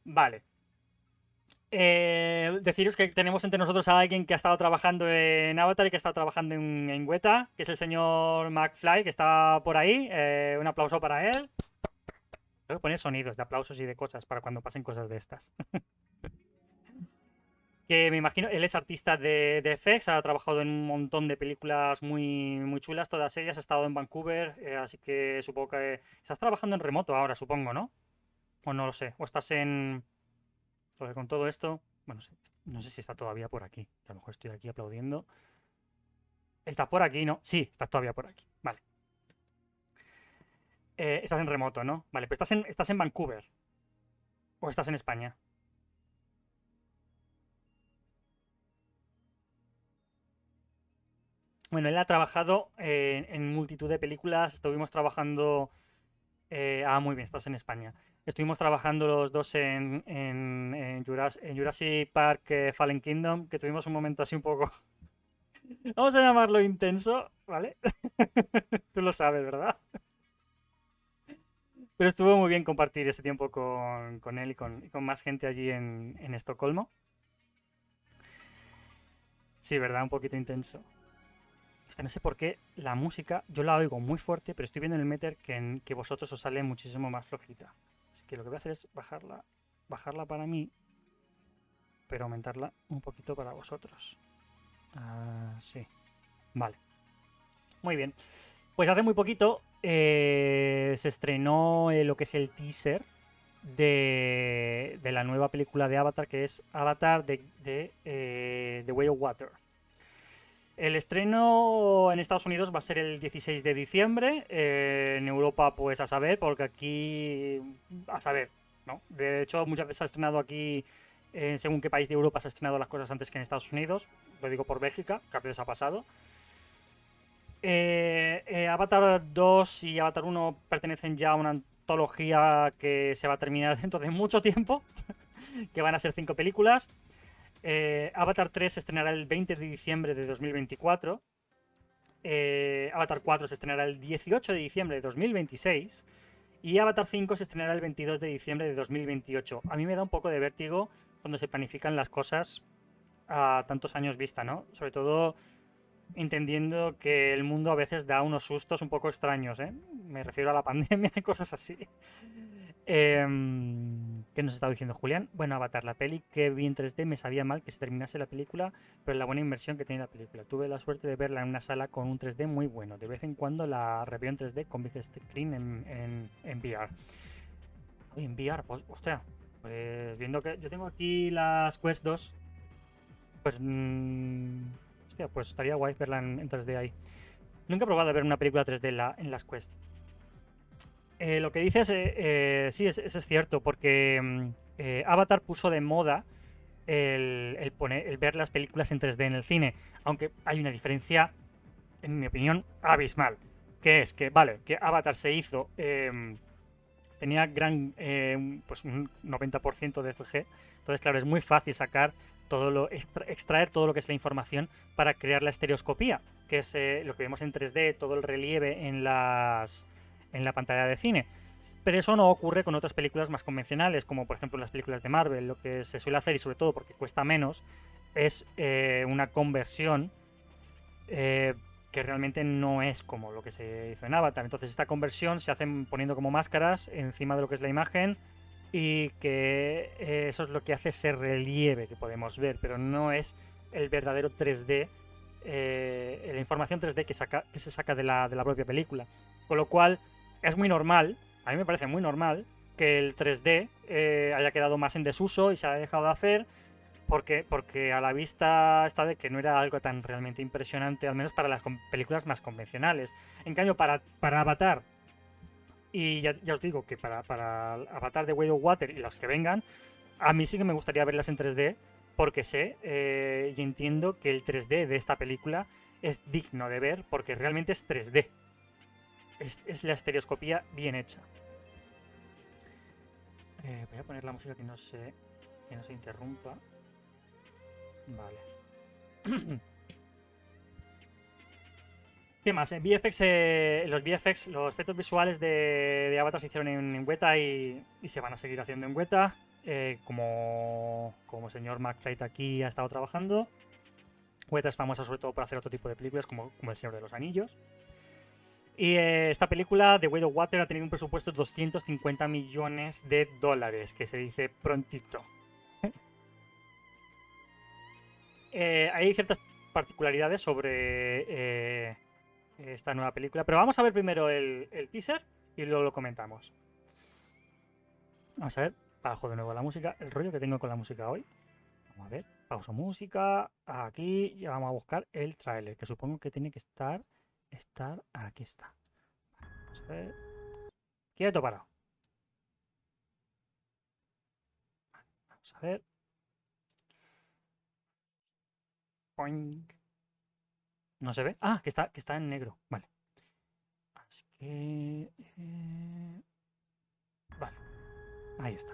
Vale. Deciros que tenemos entre nosotros a alguien que ha estado trabajando en Avatar y que ha estado trabajando en Weta, que es el señor McFly, que está por ahí. Un aplauso para él. Tengo que poner sonidos de aplausos y de cosas para cuando pasen cosas de estas. Que me imagino, él es artista de FX, ha trabajado en un montón de películas muy, muy chulas, todas ellas, ha estado en Vancouver, así que supongo que estás trabajando en remoto ahora, supongo, ¿no? O no lo sé, o estás en... Porque con todo esto, bueno, no sé si está todavía por aquí, que a lo mejor estoy aquí aplaudiendo. ¿Estás por aquí? No, sí, estás todavía por aquí, vale. Estás en remoto, ¿no? Vale, pero estás en Vancouver o estás en España. Bueno, él ha trabajado en multitud de películas, estuvimos trabajando... muy bien, estás en España. Estuvimos trabajando los dos en Jurassic Park Fallen Kingdom, que tuvimos un momento así un poco, vamos a llamarlo intenso, ¿vale? Tú lo sabes, ¿verdad? Pero estuvo muy bien compartir ese tiempo con él y con más gente allí en Estocolmo. Sí, ¿verdad? Un poquito intenso. Hasta no sé por qué la música, yo la oigo muy fuerte, pero estoy viendo en el meter que vosotros os sale muchísimo más flojita. Así que lo que voy a hacer es bajarla para mí, pero aumentarla un poquito para vosotros. Sí. Vale. Muy bien. Pues hace muy poquito se estrenó lo que es el teaser de la nueva película de Avatar, que es Avatar de The Way of Water. El estreno en Estados Unidos va a ser el 16 de diciembre. En Europa, pues a saber, porque aquí. A saber, ¿no? De hecho, muchas veces se ha estrenado aquí, según qué país de Europa se ha estrenado las cosas antes que en Estados Unidos. Lo digo por Bélgica, que a veces ha pasado. Avatar 2 y Avatar 1 pertenecen ya a una antología que se va a terminar dentro de mucho tiempo, que van a ser 5 películas. Avatar 3 se estrenará el 20 de diciembre de 2024. Avatar 4 se estrenará el 18 de diciembre de 2026. Y Avatar 5 se estrenará el 22 de diciembre de 2028. A mí me da un poco de vértigo cuando se planifican las cosas a tantos años vista, ¿no? Sobre todo entendiendo que el mundo a veces da unos sustos un poco extraños, ¿eh? Me refiero a la pandemia y cosas así. ¿Qué nos está diciendo Julián? Bueno, Avatar, la peli que vi en 3D me sabía mal que se terminase la película, pero la buena inversión que tiene la película. Tuve la suerte de verla en una sala con un 3D muy bueno. De vez en cuando la reveo en 3D con Big Screen en VR. Uy, en VR, pues, hostia. Pues viendo que yo tengo aquí las Quest 2, pues... hostia, pues estaría guay verla en 3D ahí. Nunca he probado a ver una película 3D en las Quest. Lo que dices, sí, eso es cierto, porque Avatar puso de moda el ver las películas en 3D en el cine, aunque hay una diferencia, en mi opinión, abismal, que es que, vale, que Avatar se hizo, tenía pues un 90% de CG, entonces, claro, es muy fácil sacar extraer todo lo que es la información para crear la estereoscopía, que es lo que vemos en 3D, todo el relieve en la pantalla de cine. Pero eso no ocurre con otras películas más convencionales, como por ejemplo las películas de Marvel. Lo que se suele hacer, y sobre todo porque cuesta menos, es una conversión eh, que realmente no es como lo que se hizo en Avatar. Entonces esta conversión se hace poniendo como máscaras encima de lo que es la imagen y que eso es lo que hace ese relieve que podemos ver, pero no es el verdadero 3D, la información 3D que se saca de la propia película. Con lo cual es muy normal, a mí me parece muy normal, que el 3D haya quedado más en desuso y se haya dejado de hacer porque a la vista está de que no era algo tan realmente impresionante, al menos para las películas más convencionales. En cambio, para Avatar, y ya os digo que para Avatar de Way of Water y las que vengan, a mí sí que me gustaría verlas en 3D, porque sé y entiendo que el 3D de esta película es digno de ver, porque realmente es 3D. Es la estereoscopía bien hecha. Voy a poner la música que no se interrumpa. Vale. ¿Qué más? En VFX, los VFX, los efectos visuales de Avatar se hicieron en Weta y se van a seguir haciendo en Weta. como señor McFly aquí ha estado trabajando. Weta es famosa sobre todo por hacer otro tipo de películas como El Señor de los Anillos. Y esta película, The Weight of Water, ha tenido un presupuesto de 250 millones de dólares, que se dice prontito. Hay ciertas particularidades sobre esta nueva película, pero vamos a ver primero el teaser y luego lo comentamos. Vamos a ver, bajo de nuevo la música, el rollo que tengo con la música hoy. Vamos a ver, pausa música, aquí, y vamos a buscar el tráiler, que supongo que tiene que estar, aquí está. Vamos a ver. Quieto, parado. Vamos a ver. Poink. No se ve. Ah, que está en negro. Vale. Así que... vale. Ahí está.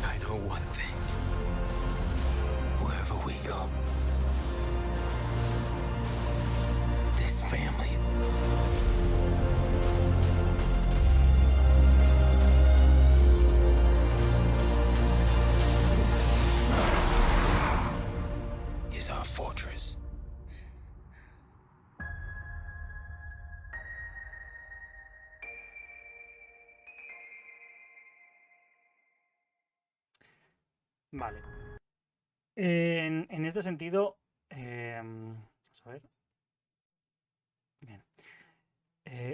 I know one thing. Wherever we go, this family is our fortress. Vale. En este sentido, vamos a ver. Bien.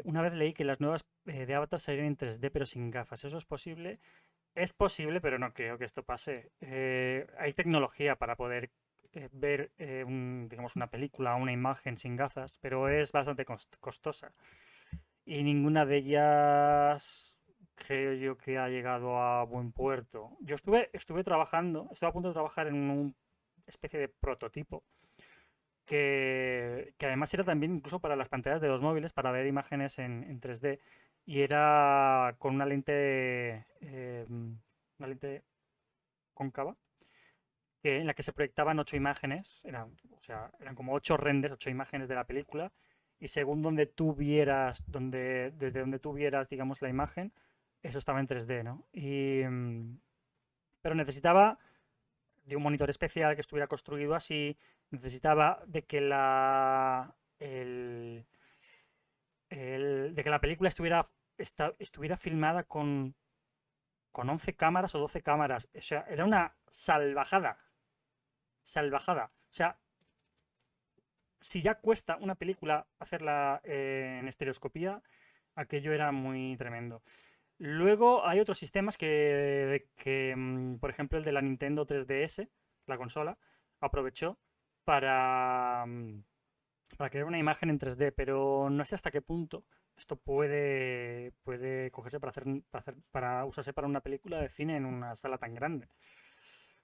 Una vez leí que las nuevas de Avatar salieron en 3D pero sin gafas. ¿Eso es posible? Es posible, pero no creo que esto pase. Hay tecnología para poder ver digamos una película o una imagen sin gafas, pero es bastante costosa. Y ninguna de ellas creo yo que ha llegado a buen puerto. Yo estuve trabajando, estuve a punto de trabajar en una especie de prototipo que además era también incluso para las pantallas de los móviles, para ver imágenes en 3D. Y era con una lente cóncava, en la que se proyectaban 8 imágenes, o sea, eran como 8 renders, 8 imágenes de la película, y según donde tú vieras, desde donde tú vieras, digamos, la imagen, eso estaba en 3D, ¿no? Pero necesitaba de un monitor especial que estuviera construido así, necesitaba de que de que la película estuviera filmada con 11 cámaras o 12 cámaras. O sea, era una salvajada. Salvajada. O sea, si ya cuesta una película hacerla en estereoscopía, aquello era muy tremendo. Luego hay otros sistemas por ejemplo, el de la Nintendo 3DS, la consola, aprovechó para, para crear una imagen en 3D, pero no sé hasta qué punto esto puede cogerse para usarse para una película de cine en una sala tan grande.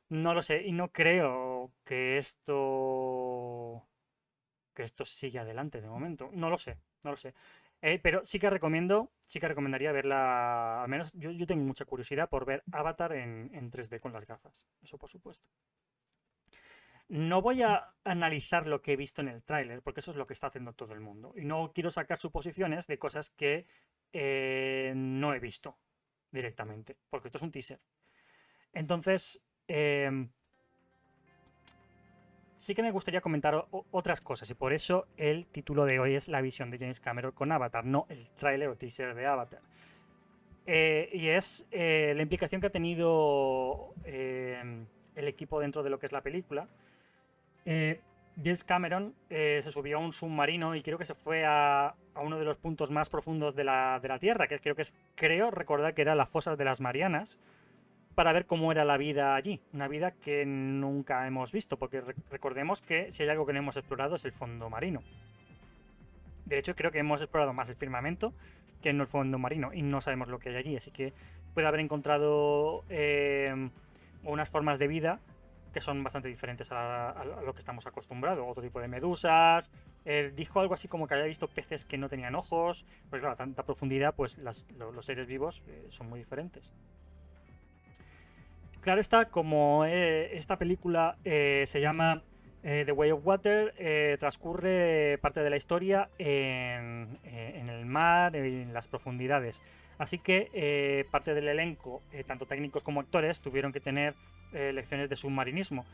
No lo sé, y no creo que esto siga adelante de momento. No lo sé, no lo sé. Pero sí que recomendaría verla, al menos yo tengo mucha curiosidad por ver Avatar en 3D con las gafas, eso por supuesto. No voy a analizar lo que he visto en el tráiler, porque eso es lo que está haciendo todo el mundo. Y no quiero sacar suposiciones de cosas que no he visto directamente, porque esto es un teaser. Entonces, sí que me gustaría comentar otras cosas y por eso el título de hoy es La visión de James Cameron con Avatar, no el tráiler o teaser de Avatar. Y es la implicación que ha tenido el equipo dentro de lo que es la película. James Cameron se subió a un submarino y creo que se fue a uno de los puntos más profundos de la Tierra, que creo recordar que era las fosas de las Marianas, para ver cómo era la vida allí. Una vida que nunca hemos visto, porque recordemos que si hay algo que no hemos explorado es el fondo marino. De hecho, creo que hemos explorado más el firmamento que no el fondo marino y no sabemos lo que hay allí. Así que puede haber encontrado unas formas de vida que son bastante diferentes a lo que estamos acostumbrados. Otro tipo de medusas. Dijo algo así como que había visto peces que no tenían ojos. Pues claro, a tanta profundidad, pues los seres vivos son muy diferentes. Claro está, como esta película se llama The Way of Water, transcurre parte de la historia en el mar, en las profundidades. Así que parte del elenco, tanto técnicos como actores, tuvieron que tener lecciones de submarinismo.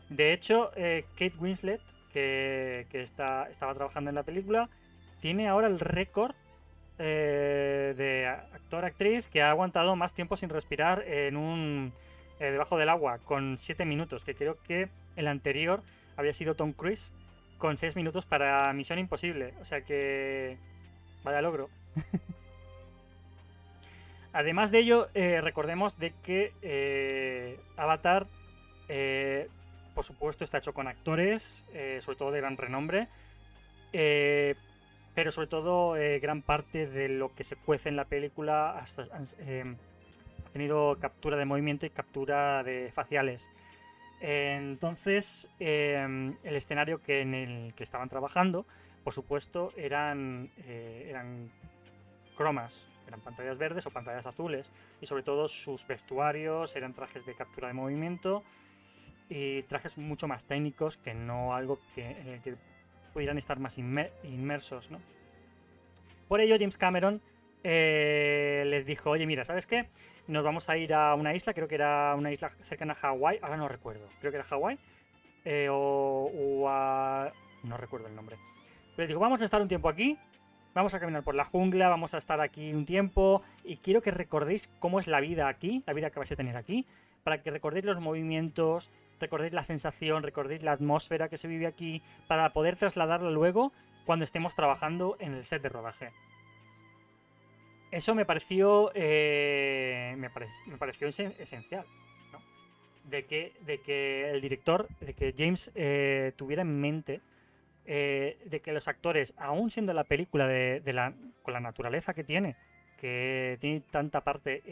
De hecho, Kate Winslet, que estaba trabajando en la película, tiene ahora el récord de actor-actriz que ha aguantado más tiempo sin respirar debajo del agua, con 7 minutos, que creo que el anterior había sido Tom Cruise, con 6 minutos para Misión Imposible. O sea que... vaya logro. Además de ello, recordemos de que Avatar, por supuesto, está hecho con actores, sobre todo de gran renombre, pero sobre todo gran parte de lo que se cuece en la película ha tenido captura de movimiento y captura de faciales. Entonces, el escenario en el que estaban trabajando, por supuesto, eran cromas, eran pantallas verdes o pantallas azules, y sobre todo sus vestuarios eran trajes de captura de movimiento y trajes mucho más técnicos que no algo en el que pudieran estar más inmersos, ¿no? Por ello, James Cameron les dijo, oye, mira, ¿sabes qué? Nos vamos a ir a una isla, creo que era una isla cercana a Hawái, ahora no recuerdo, creo que era Hawái, no recuerdo el nombre. Les digo, vamos a estar un tiempo aquí, vamos a caminar por la jungla, vamos a estar aquí un tiempo y quiero que recordéis cómo es la vida aquí, la vida que vais a tener aquí, para que recordéis los movimientos, recordéis la sensación, recordéis la atmósfera que se vive aquí, para poder trasladarla luego cuando estemos trabajando en el set de rodaje. Eso me pareció esencial, ¿no? De que el director, de que James tuviera en mente de que los actores, aún siendo la película con la naturaleza que tiene tanta parte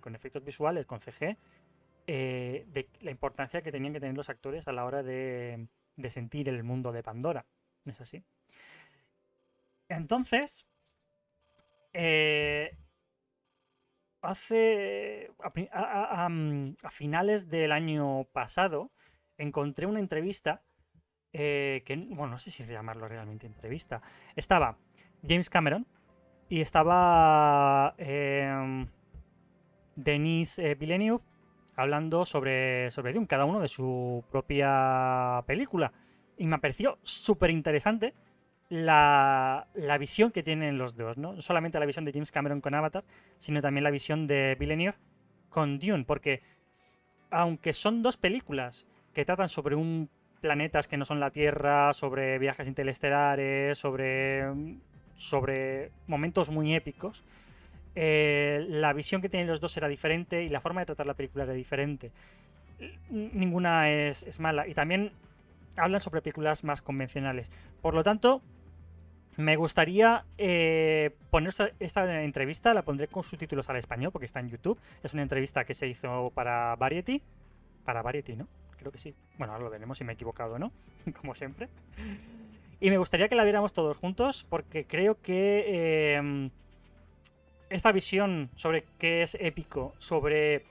con efectos visuales, con CG, de la importancia que tenían que tener los actores a la hora de sentir el mundo de Pandora. ¿No es así? Entonces, a finales del año pasado encontré una entrevista bueno, no sé si llamarlo realmente entrevista. Estaba James Cameron y estaba Denis Villeneuve hablando sobre Dune, cada uno de su propia película. Y me pareció súper interesante la visión que tienen los dos, ¿no? No solamente la visión de James Cameron con Avatar, sino también la visión de Villeneuve con Dune, porque aunque son dos películas que tratan sobre planetas que no son la Tierra, sobre viajes interestelares, sobre momentos muy épicos, la visión que tienen los dos era diferente y la forma de tratar la película era diferente. Ninguna es mala. Y también hablan sobre películas más convencionales. Por lo tanto, me gustaría poner esta entrevista, la pondré con subtítulos al español porque está en YouTube. Es una entrevista que se hizo para Variety. Para Variety, ¿no? Creo que sí. Bueno, ahora lo veremos si me he equivocado o no, como siempre. Y me gustaría que la viéramos todos juntos porque creo que esta visión sobre qué es épico, sobre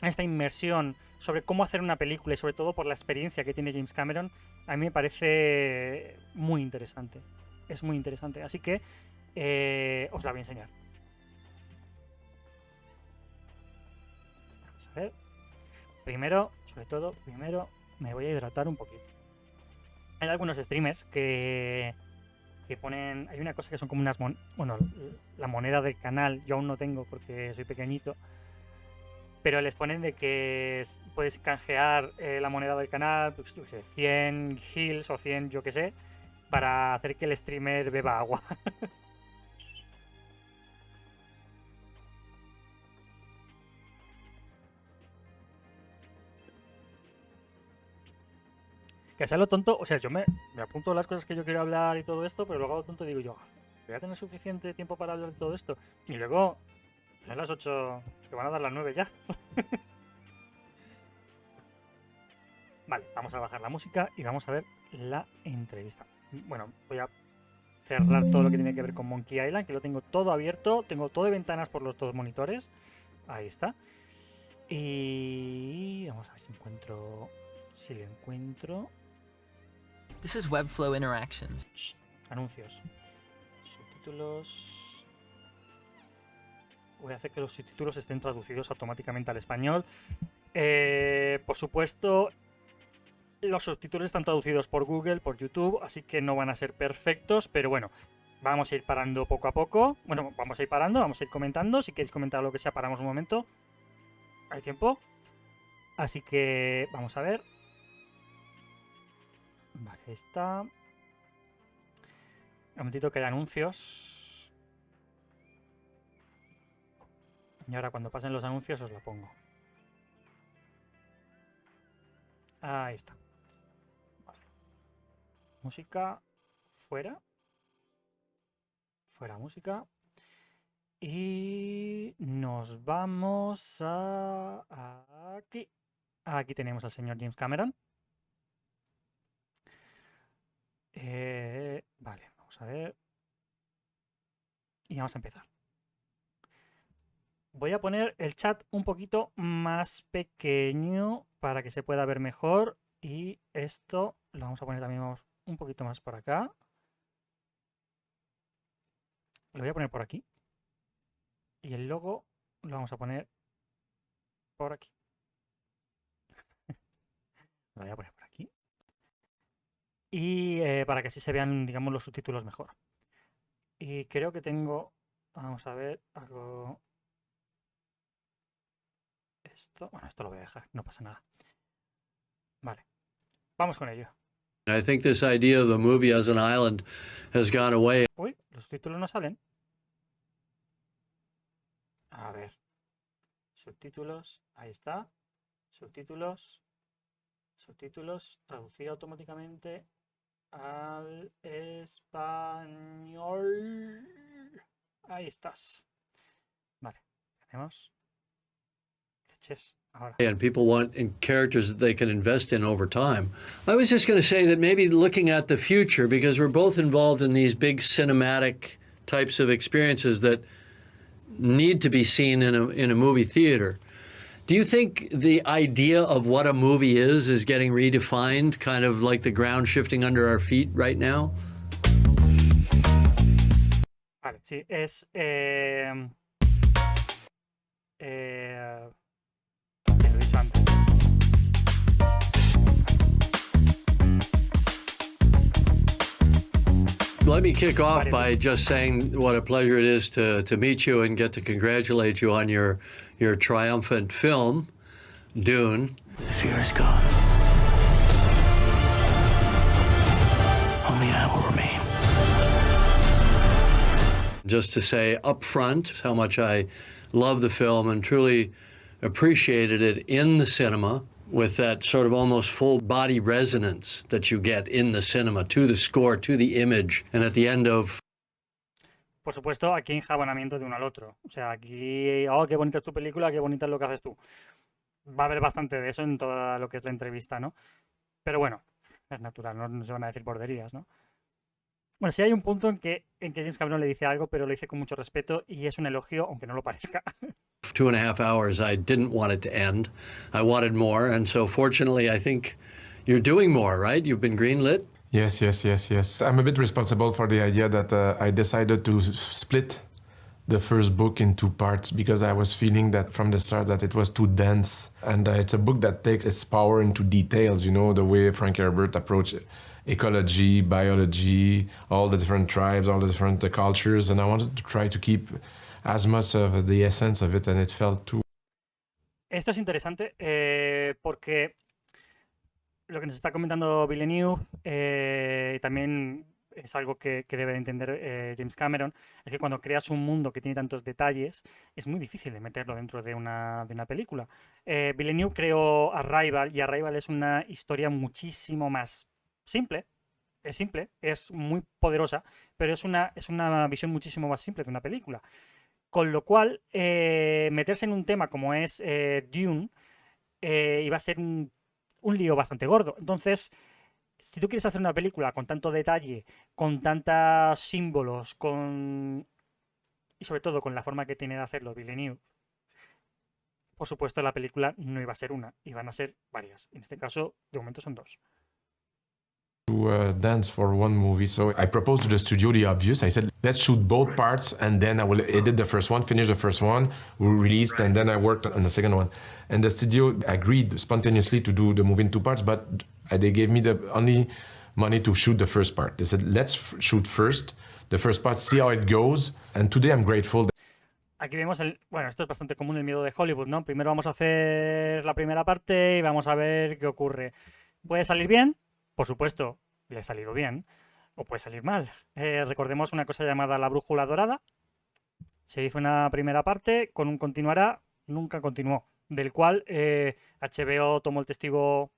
esta inmersión, sobre cómo hacer una película y sobre todo por la experiencia que tiene James Cameron, a mí me parece muy interesante. Es muy interesante. Así que os la voy a enseñar. Vamos a ver. Primero, sobre todo, me voy a hidratar un poquito. Hay algunos streamers que ponen... Hay una cosa que son como unas... Bueno, la moneda del canal yo aún no tengo porque soy pequeñito. Pero les ponen de que puedes canjear la moneda del canal, pues, yo qué sé, 100 hills o 100, yo qué sé, para hacer que el streamer beba agua. Que sea lo tonto, o sea, yo me apunto las cosas que yo quiero hablar y todo esto, pero luego a lo tonto digo yo, voy a tener suficiente tiempo para hablar de todo esto. Y luego, son las 8, que van a dar las 9 ya. Vale, vamos a bajar la música y vamos a ver la entrevista. Bueno, voy a cerrar todo lo que tiene que ver con Monkey Island, que lo tengo todo abierto, tengo todo de ventanas por los dos monitores. Ahí está. Y vamos a ver si lo encuentro. This is Webflow Interactions. Shh, anuncios. Subtítulos. Voy a hacer que los subtítulos estén traducidos automáticamente al español. Por supuesto, los subtítulos están traducidos por Google, por YouTube, así que no van a ser perfectos, pero bueno, vamos a ir parando poco a poco. Bueno, vamos a ir parando, vamos a ir comentando. Si queréis comentar lo que sea, paramos un momento. Hay tiempo. Así que vamos a ver. Vale, está. Un momentito que hay anuncios. Y ahora cuando pasen los anuncios os la pongo. Ahí está. Vale. Música. Fuera. Fuera música. Y nos vamos a aquí. Aquí tenemos al señor James Cameron. Vale, vamos a ver. Y vamos a empezar. Voy a poner el chat un poquito más pequeño para que se pueda ver mejor. Y esto lo vamos a poner también un poquito más por acá. Lo voy a poner por aquí. Y el logo lo vamos a poner por aquí. Lo voy a poner por aquí. Y para que así se vean, digamos, los subtítulos mejor. Y creo que tengo, vamos a ver, algo... Bueno, esto lo voy a dejar, no pasa nada. Vale, vamos con ello. I think this idea of the movie as an island has gone away. Uy, los subtítulos no salen. A ver. Subtítulos, ahí está. Subtítulos. Subtítulos, traducir automáticamente al español. Ahí estás. Vale, hacemos. Leches, ahora. And people want characters that they can invest in over time. I was just going to say that maybe looking at the future, because we're both involved in these big cinematic types of experiences that need to be seen in a movie theater. Do you think the idea of what a movie is getting redefined, kind of like the ground shifting under our feet right now? Vale, sí, es... lo he dicho antes. Let me kick off by just saying what a pleasure it is to meet you and get to congratulate you on your triumphant film, Dune. The fear is gone. Only I will remain. Just to say up front how much I love the film and truly appreciated it in the cinema, with that sort of almost full body resonance that you get in the cinema, to the score, to the image, and at the end of... Por supuesto, aquí hay enjabonamiento de uno al otro. O sea, aquí, oh, qué bonita es tu película, qué bonita es lo que haces tú. Va a haber bastante de eso en toda lo que es la entrevista, ¿no? Pero bueno, es natural, no se van a decir borderías, ¿no? Bueno, sí hay un punto en que James Cameron le dice algo, pero lo dice con mucho respeto y es un elogio, aunque no lo parezca. 2.5 hours, I didn't want it to end. I wanted more, and so fortunately, I think you're doing more, right? You've been greenlit? Yes. I'm a bit responsible for the idea that I decided to split the first book in two parts because I was feeling that from the start that it was too dense. And it's a book that takes its power into details, you know, the way Frank Herbert approached ecology, biology, all the different tribes, all the different cultures. And I wanted to try to keep as much of the essence of it, and it felt too. Esto es interesante porque lo que nos está comentando Villeneuve también es algo que debe de entender James Cameron, es que cuando creas un mundo que tiene tantos detalles, es muy difícil de meterlo dentro de una película. Villeneuve creó Arrival y Arrival es una historia muchísimo más simple, es muy poderosa, pero es una visión muchísimo más simple de una película. Con lo cual, meterse en un tema como es Dune iba a ser un lío bastante gordo. Entonces, si tú quieres hacer una película con tanto detalle, con tantos símbolos, y sobre todo con la forma que tiene de hacerlo Villeneuve, por supuesto la película no iba a ser una, iban a ser varias. En este caso, de momento son dos. To dance for one movie. So I proposed to the studio the obvious. I said, let's shoot both parts and then I will edit the first one, finish the first one, we released, and then I worked on the second one. And the studio agreed spontaneously to do the movie in two parts, but they gave me the only money to shoot the first part. They said, let's shoot first the first part, see how it goes. And today I'm grateful. Aquí vemos bueno, esto es bastante común, el miedo de Hollywood, ¿no? Primero vamos a hacer la primera parte y vamos a ver qué ocurre. ¿Puede salir bien? Por supuesto, le ha salido bien, o puede salir mal. Recordemos una cosa llamada la brújula dorada. Se hizo una primera parte, con un continuará, nunca continuó, del cual HBO tomó el testigo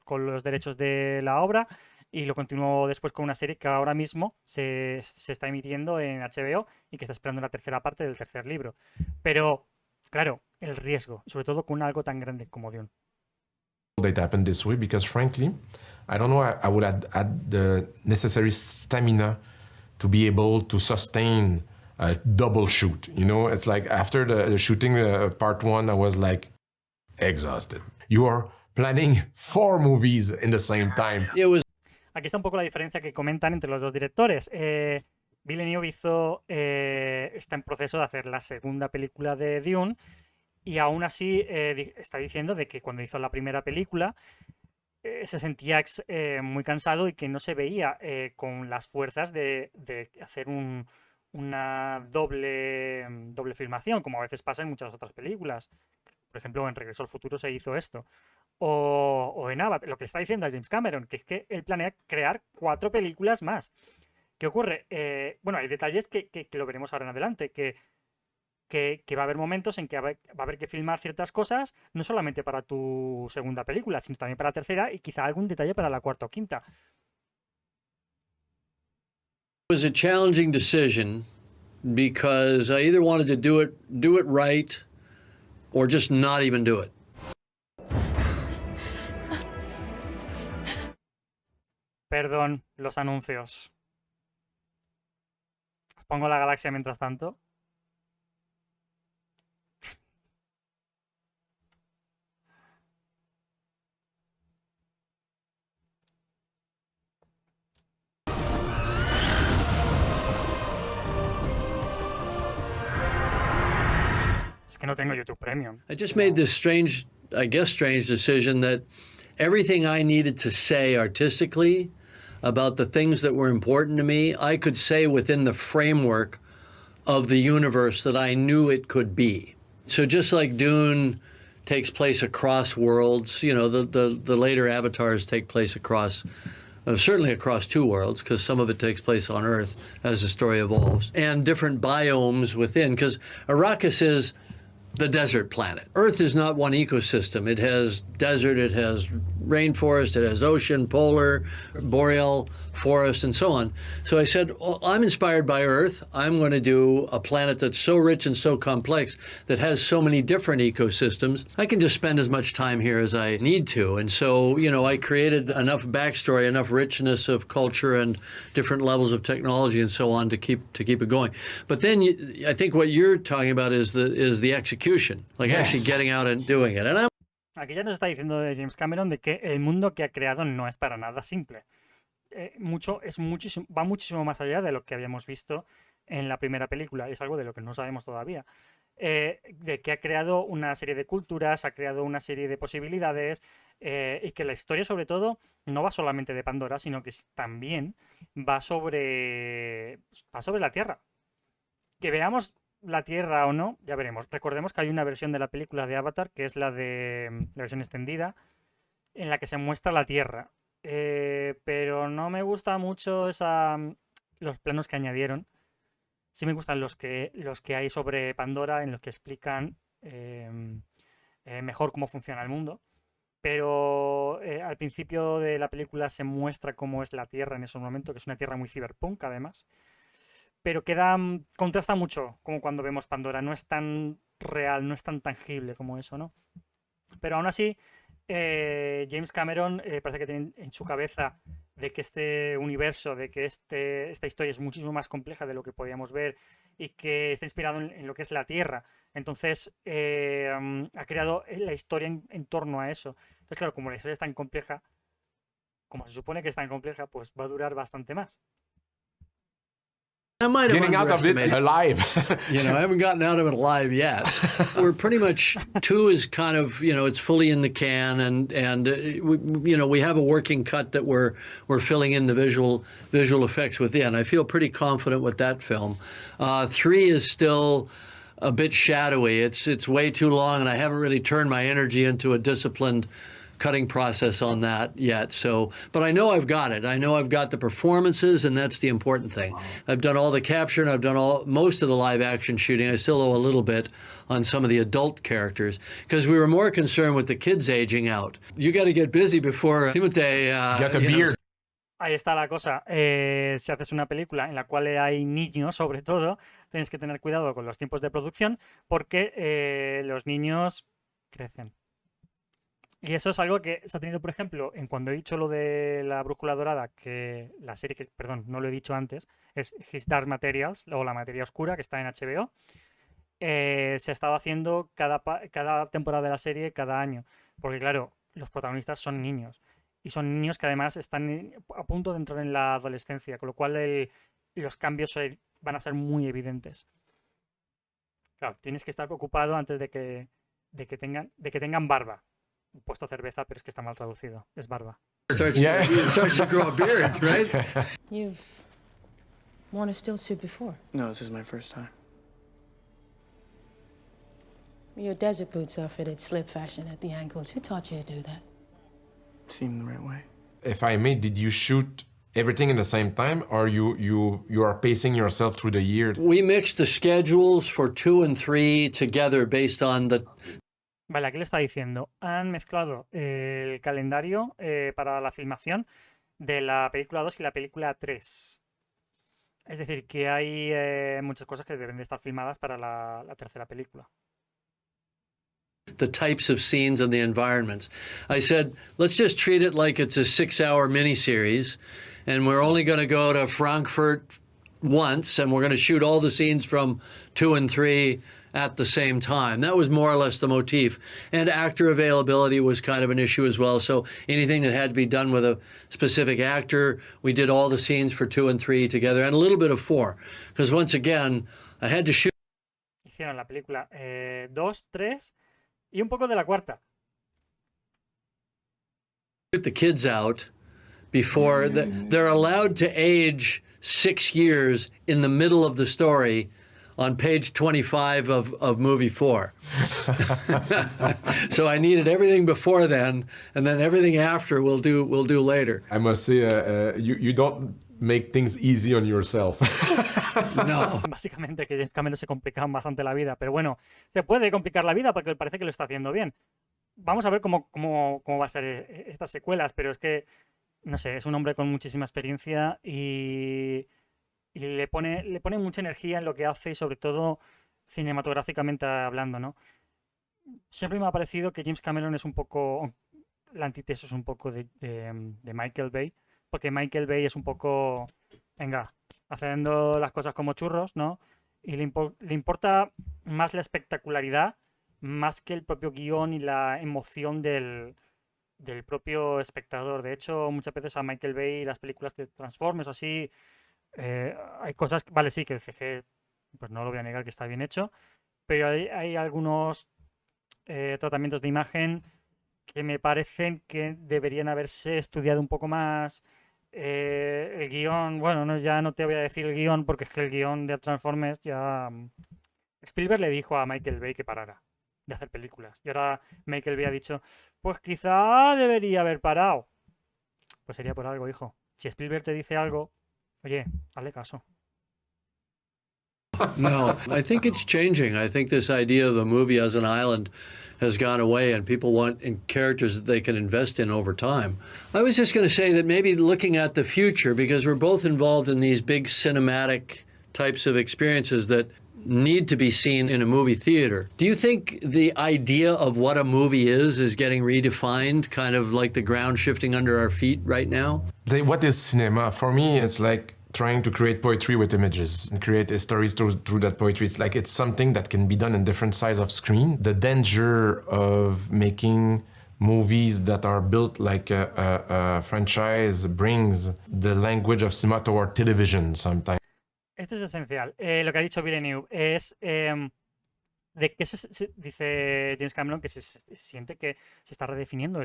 con los derechos de la obra y lo continuó después con una serie que ahora mismo se está emitiendo en HBO y que está esperando la tercera parte del tercer libro. Pero, claro, el riesgo, sobre todo con algo tan grande como Dune. It happened this way because frankly, I don't know, I would add the necessary stamina to be able to sustain a double shoot. You know, it's like after the shooting part one, I was like exhausted. You are planning 4 movies in the same time. Aquí está un poco la diferencia que comentan entre los dos directores. Villeneuve está en proceso de hacer la segunda película de Dune y aún así está diciendo de que cuando hizo la primera película se sentía muy cansado y que no se veía con las fuerzas de hacer una doble filmación, como a veces pasa en muchas otras películas. Por ejemplo, en Regreso al Futuro se hizo esto. O en Avatar, lo que está diciendo James Cameron, que es que él planea crear 4 películas más. ¿Qué ocurre? Bueno, hay detalles que lo veremos ahora en adelante, que va a haber momentos en que va a haber que filmar ciertas cosas, no solamente para tu segunda película, sino también para la tercera y quizá algún detalle para la cuarta o quinta. It was a challenging decision because I either wanted to do it right or just not even do it. Perdón, los anuncios. Os pongo la galaxia mientras tanto. Es que no tengo YouTube Premium. I just made this strange decision that everything I needed to say artistically about the things that were important to me, I could say within the framework of the universe that I knew it could be. So just like Dune takes place across worlds, you know, the later avatars take place across, certainly across 2 worlds, because some of it takes place on Earth as the story evolves, and different biomes within, because Arrakis is the desert planet. Earth is not one ecosystem. It has desert, it has rainforest, it has ocean, polar, boreal, forest, and so on. So I said, well, I'm inspired by Earth. I'm going to do a planet that's so rich and so complex that has so many different ecosystems. I can just spend as much time here as I need to. And so, you know, I created enough backstory, enough richness of culture and different levels of technology and so on to keep it going. But then I think what you're talking about is the execution, like actually getting out and doing it. And Aquí ya nos está diciendo James Cameron de que el mundo que ha creado no es para nada simple. Va muchísimo más allá de lo que habíamos visto en la primera película, es algo de lo que no sabemos todavía. De que ha creado una serie de culturas, ha creado una serie de posibilidades, y que la historia, sobre todo, no va solamente de Pandora, sino que también va sobre la Tierra. Que veamos la Tierra o no, ya veremos. Recordemos que hay una versión de la película de Avatar, que es la versión extendida, en la que se muestra la Tierra. Pero no me gusta mucho los planos que añadieron. Sí me gustan los que hay sobre Pandora, en los que explican mejor cómo funciona el mundo. Pero al principio de la película se muestra cómo es la Tierra en esos momentos, que es una Tierra muy cyberpunk, además. Pero contrasta mucho, como cuando vemos Pandora. No es tan real, no es tan tangible como eso, ¿no? Pero aún así, James Cameron parece que tiene en su cabeza de que este universo, de que esta historia es muchísimo más compleja de lo que podíamos ver y que está inspirado en lo que es la Tierra. Entonces, ha creado la historia en torno a eso. Entonces, claro, como la historia es tan compleja, como se supone que es tan compleja, pues va a durar bastante más. I might have Getting out of it underestimated. alive. I haven't gotten out of it alive yet. We're pretty much 2 is kind of it's fully in the can, and we have a working cut that we're filling in the visual effects within. I feel pretty confident with that film. 3 is still a bit shadowy. It's way too long, and I haven't really turned my energy into a disciplined cutting process on that yet. So, but I know I've got it. I know I've got the performances, and that's the important thing. I've done all the capture, and I've done most of the live action shooting. I still owe a little bit on some of the adult characters because we were more concerned with the kids aging out. You got to get busy before Timothée Get a beard. Ahí está la cosa. Si haces una película en la cual hay niños, sobre todo, tienes que tener cuidado con los tiempos de producción porque los niños crecen. Y eso es algo que se ha tenido, por ejemplo, en cuando he dicho lo de la Brújula Dorada, que la serie que, perdón, no lo he dicho antes, es His Dark Materials, o La Materia Oscura, que está en HBO. Se ha estado haciendo cada temporada de la serie cada año. Porque, claro, los protagonistas son niños. Y son niños que además están a punto de entrar en la adolescencia, con lo cual los cambios van a ser muy evidentes. Claro, tienes que estar preocupado antes de que tengan barba. He puesto cerveza, pero es que está mal traducido. Es barba. It starts to grow a beard, right? You've worn a still suit before. No, this is my first time. Your desert boots are fitted slip fashion at the ankles. Who taught you to do that? Seemed the right way. If I may, did you shoot everything in the same time, or you are pacing yourself through the years? We mixed the schedules for 2 and 3 together based on the Vale, aquí le está diciendo. Han mezclado el calendario para la filmación de la película 2 y la película 3. Es decir, que hay muchas cosas que deben de estar filmadas para la tercera película. the types of scenes and the environments. I said, let's just treat it like it's a 6-hour miniseries, and we're only going to go to Frankfurt once, and we're going to shoot all the scenes from 2 and 3 at the same time. That was more or less the motif. And actor availability was kind of an issue as well. So anything that had to be done with a specific actor, we did all the scenes for 2 and 3 together, and a little bit of 4. Because once again, I had to shoot. Hicieron la película 2, 3 y un poco de la cuarta. The kids out before they're allowed to age 6 years in the middle of the story on page 25 of movie 4. So I needed everything before then, and then everything after we'll do later. I must say, you don't make things easy on yourself. No. Básicamente que James Cameron se complicaban bastante la vida, pero bueno, se puede complicar la vida porque parece que lo está haciendo bien. Vamos a ver cómo va a ser estas secuelas, pero es que, no sé, es un hombre con muchísima experiencia y le pone mucha energía en lo que hace y sobre todo cinematográficamente hablando, ¿no? Siempre me ha parecido que James Cameron es un poco la antítesis un poco de Michael Bay, porque Michael Bay es un poco, venga, haciendo las cosas como churros, ¿no? Y le importa más la espectacularidad, más que el propio guión y la emoción del propio espectador. De hecho, muchas veces a Michael Bay las películas de Transformers o así Hay cosas, vale, sí, que el CG, pues no lo voy a negar que está bien hecho, pero hay algunos tratamientos de imagen que me parecen que deberían haberse estudiado un poco más. El guión, bueno, no, ya no te voy a decir el guión porque es que el guión de Transformers ya... Spielberg le dijo a Michael Bay que parara de hacer películas. Y ahora Michael Bay ha dicho, pues quizá debería haber parado. Pues sería por algo, hijo. Si Spielberg te dice algo, oye, hazle caso. No, I think it's changing. I think this idea of the movie as an island has gone away, and people want characters that they can invest in over time. I was just going to say that maybe looking at the future, because we're both involved in these big cinematic types of experiences that need to be seen in a movie theater. Do you think the idea of what a movie is getting redefined, kind of like the ground shifting under our feet right now? What is cinema? For me, it's like trying to create poetry with images and create stories through that poetry. It's like it's something that can be done in different size of screen. The danger of making movies that are built like a franchise brings the language of cinema toward television sometimes. Esto es esencial. Lo que ha dicho Villeneuve es de que dice James Cameron que se siente que se está redefiniendo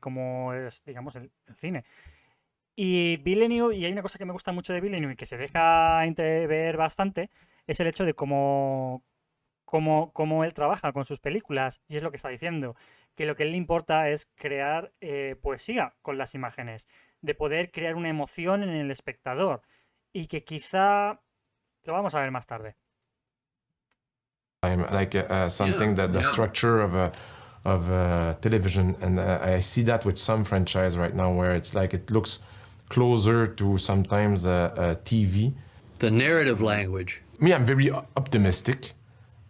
como es, digamos, el cine. Y Villeneuve, y hay una cosa que me gusta mucho de Villeneuve y que se deja entrever bastante, es el hecho de cómo él trabaja con sus películas. Y es lo que está diciendo, que lo que a él le importa es crear poesía con las imágenes, de poder crear una emoción en el espectador. Y que quizá lo vamos a ver más tarde. Like something that the structure of television, and I see that with some franchise right now, where it's like it looks closer to sometimes TV. The narrative language. Me, I'm very optimistic.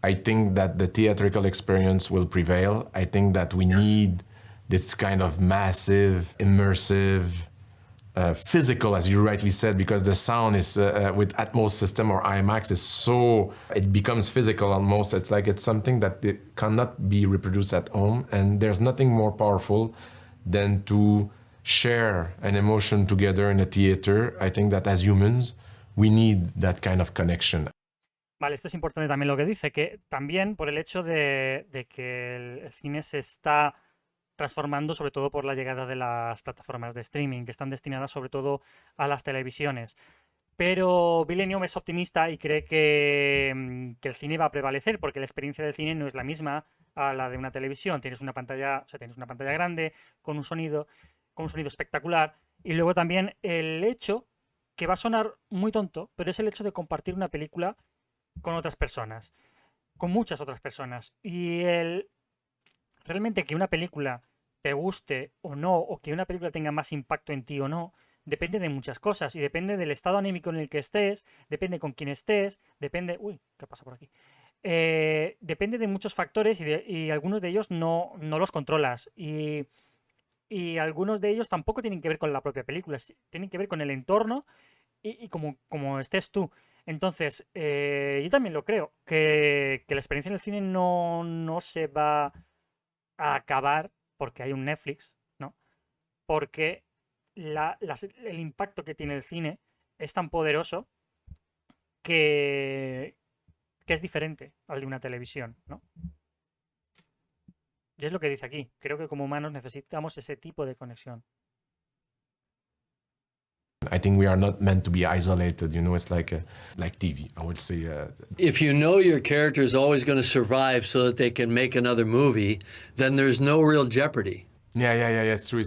I think that the theatrical experience will prevail. I think that we need this kind of massive, immersive, physical, as you rightly said, because the sound is with Atmos system or IMAX is so, it becomes physical almost. It's like it's something that it cannot be reproduced at home, and there's nothing more powerful than to share an emotion together in a theater. I think that as humans, we need that kind of connection. Vale, esto es importante también lo que dice, que también por el hecho de que el cine se está transformando sobre todo por la llegada de las plataformas de streaming, que están destinadas sobre todo a las televisiones. Pero Villeneuve es optimista y cree que el cine va a prevalecer, porque la experiencia del cine no es la misma a la de una televisión. Tienes una pantalla, o sea, tienes una pantalla grande con un sonido espectacular. Y luego también el hecho, que va a sonar muy tonto, pero es el hecho de compartir una película con otras personas, con muchas otras personas. Y realmente que una película te guste o no, o que una película tenga más impacto en ti o no, depende de muchas cosas y depende del estado anímico en el que estés, depende con quién estés, depende... Uy, ¿qué pasa por aquí? Depende de muchos factores y algunos de ellos no los controlas. Y algunos de ellos tampoco tienen que ver con la propia película, tienen que ver con el entorno y como estés tú. Entonces, yo también lo creo, que la experiencia en el cine no se va a acabar porque hay un Netflix, ¿no? Porque el impacto que tiene el cine es tan poderoso que es diferente al de una televisión, ¿no? Y es lo que dice aquí. Creo que como humanos necesitamos ese tipo de conexión. I think we are not meant to be isolated, you know, it's like TV, I would say. If you know your character is always going to survive so that they can make another movie, then there's no real jeopardy. Yeah, it's true.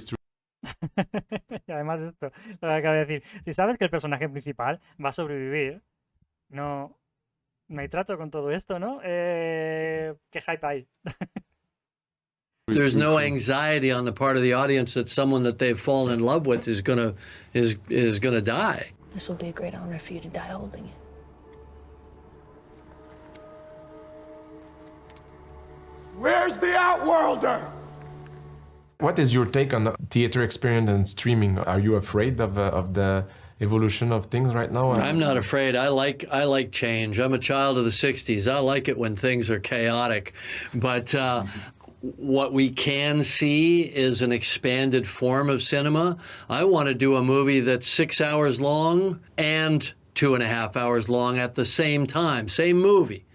Y además esto, lo que acabo de decir, si sabes que el personaje principal va a sobrevivir, no hay trato con todo esto, ¿no? ¿Qué hype hay? There's no anxiety on the part of the audience that someone that they've fallen in love with is gonna die. This will be a great honor for you to die holding it. Where's the Outworlder? What is your take on the theater experience and streaming? Are you afraid of the evolution of things right now? I'm not afraid. I like change. I'm a child of the 60s. I like it when things are chaotic. But what we can see is an expanded form of cinema. I want to do a movie that's 6 hours long and 2.5 hours long at the same time, same movie.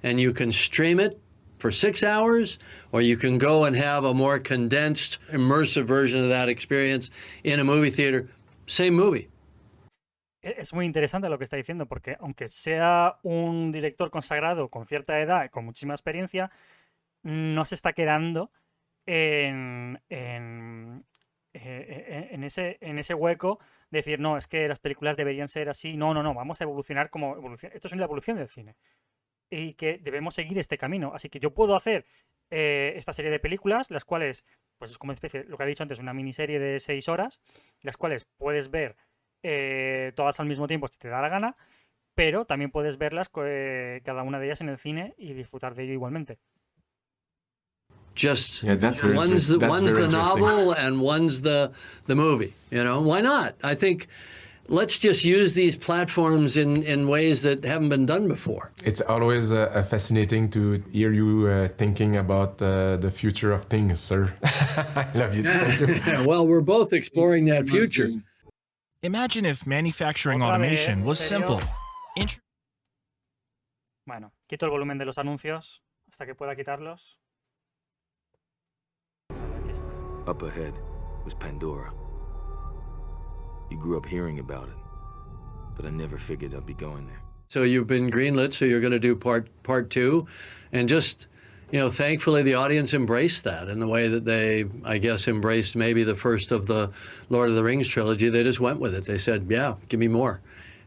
And you can stream it for 6 hours, or you can go and have a more condensed, immersive version of that experience in a movie theater, same movie. Es muy interesante lo que está diciendo, porque aunque sea un director consagrado con cierta edad y con muchísima experiencia, no se está quedando en ese hueco de decir, no, es que las películas deberían ser así. No, vamos a evolucionar como evolución. Esto es una evolución del cine. Y que debemos seguir este camino. Así que yo puedo hacer esta serie de películas, las cuales, pues es como una especie, lo que he dicho antes, una miniserie de 6 horas, las cuales puedes ver todas al mismo tiempo si te da la gana, pero también puedes verlas cada una de ellas en el cine y disfrutar de ello igualmente. Just that's very one's interesting. one's the novel and one's the movie. You know, why not? I think let's just use these platforms in ways that haven't been done before. It's always fascinating to hear you thinking about the future of things, sir. I love you. Thank you. Well, we're both exploring that future. Imagine if manufacturing Otra automation vez, was ¿en serio? simple. Bueno, quito el volumen de los anuncios hasta que pueda quitarlos. Aquí está. Up ahead was Pandora. You grew up hearing about it, but I never figured I'd be going there. So you've been greenlit, so you're going to do part 2, and just, you know, thankfully the audience embraced that in the way that they, I guess, embraced maybe the first of the Lord of the Rings trilogy. They just went with it. They said, yeah, give me more.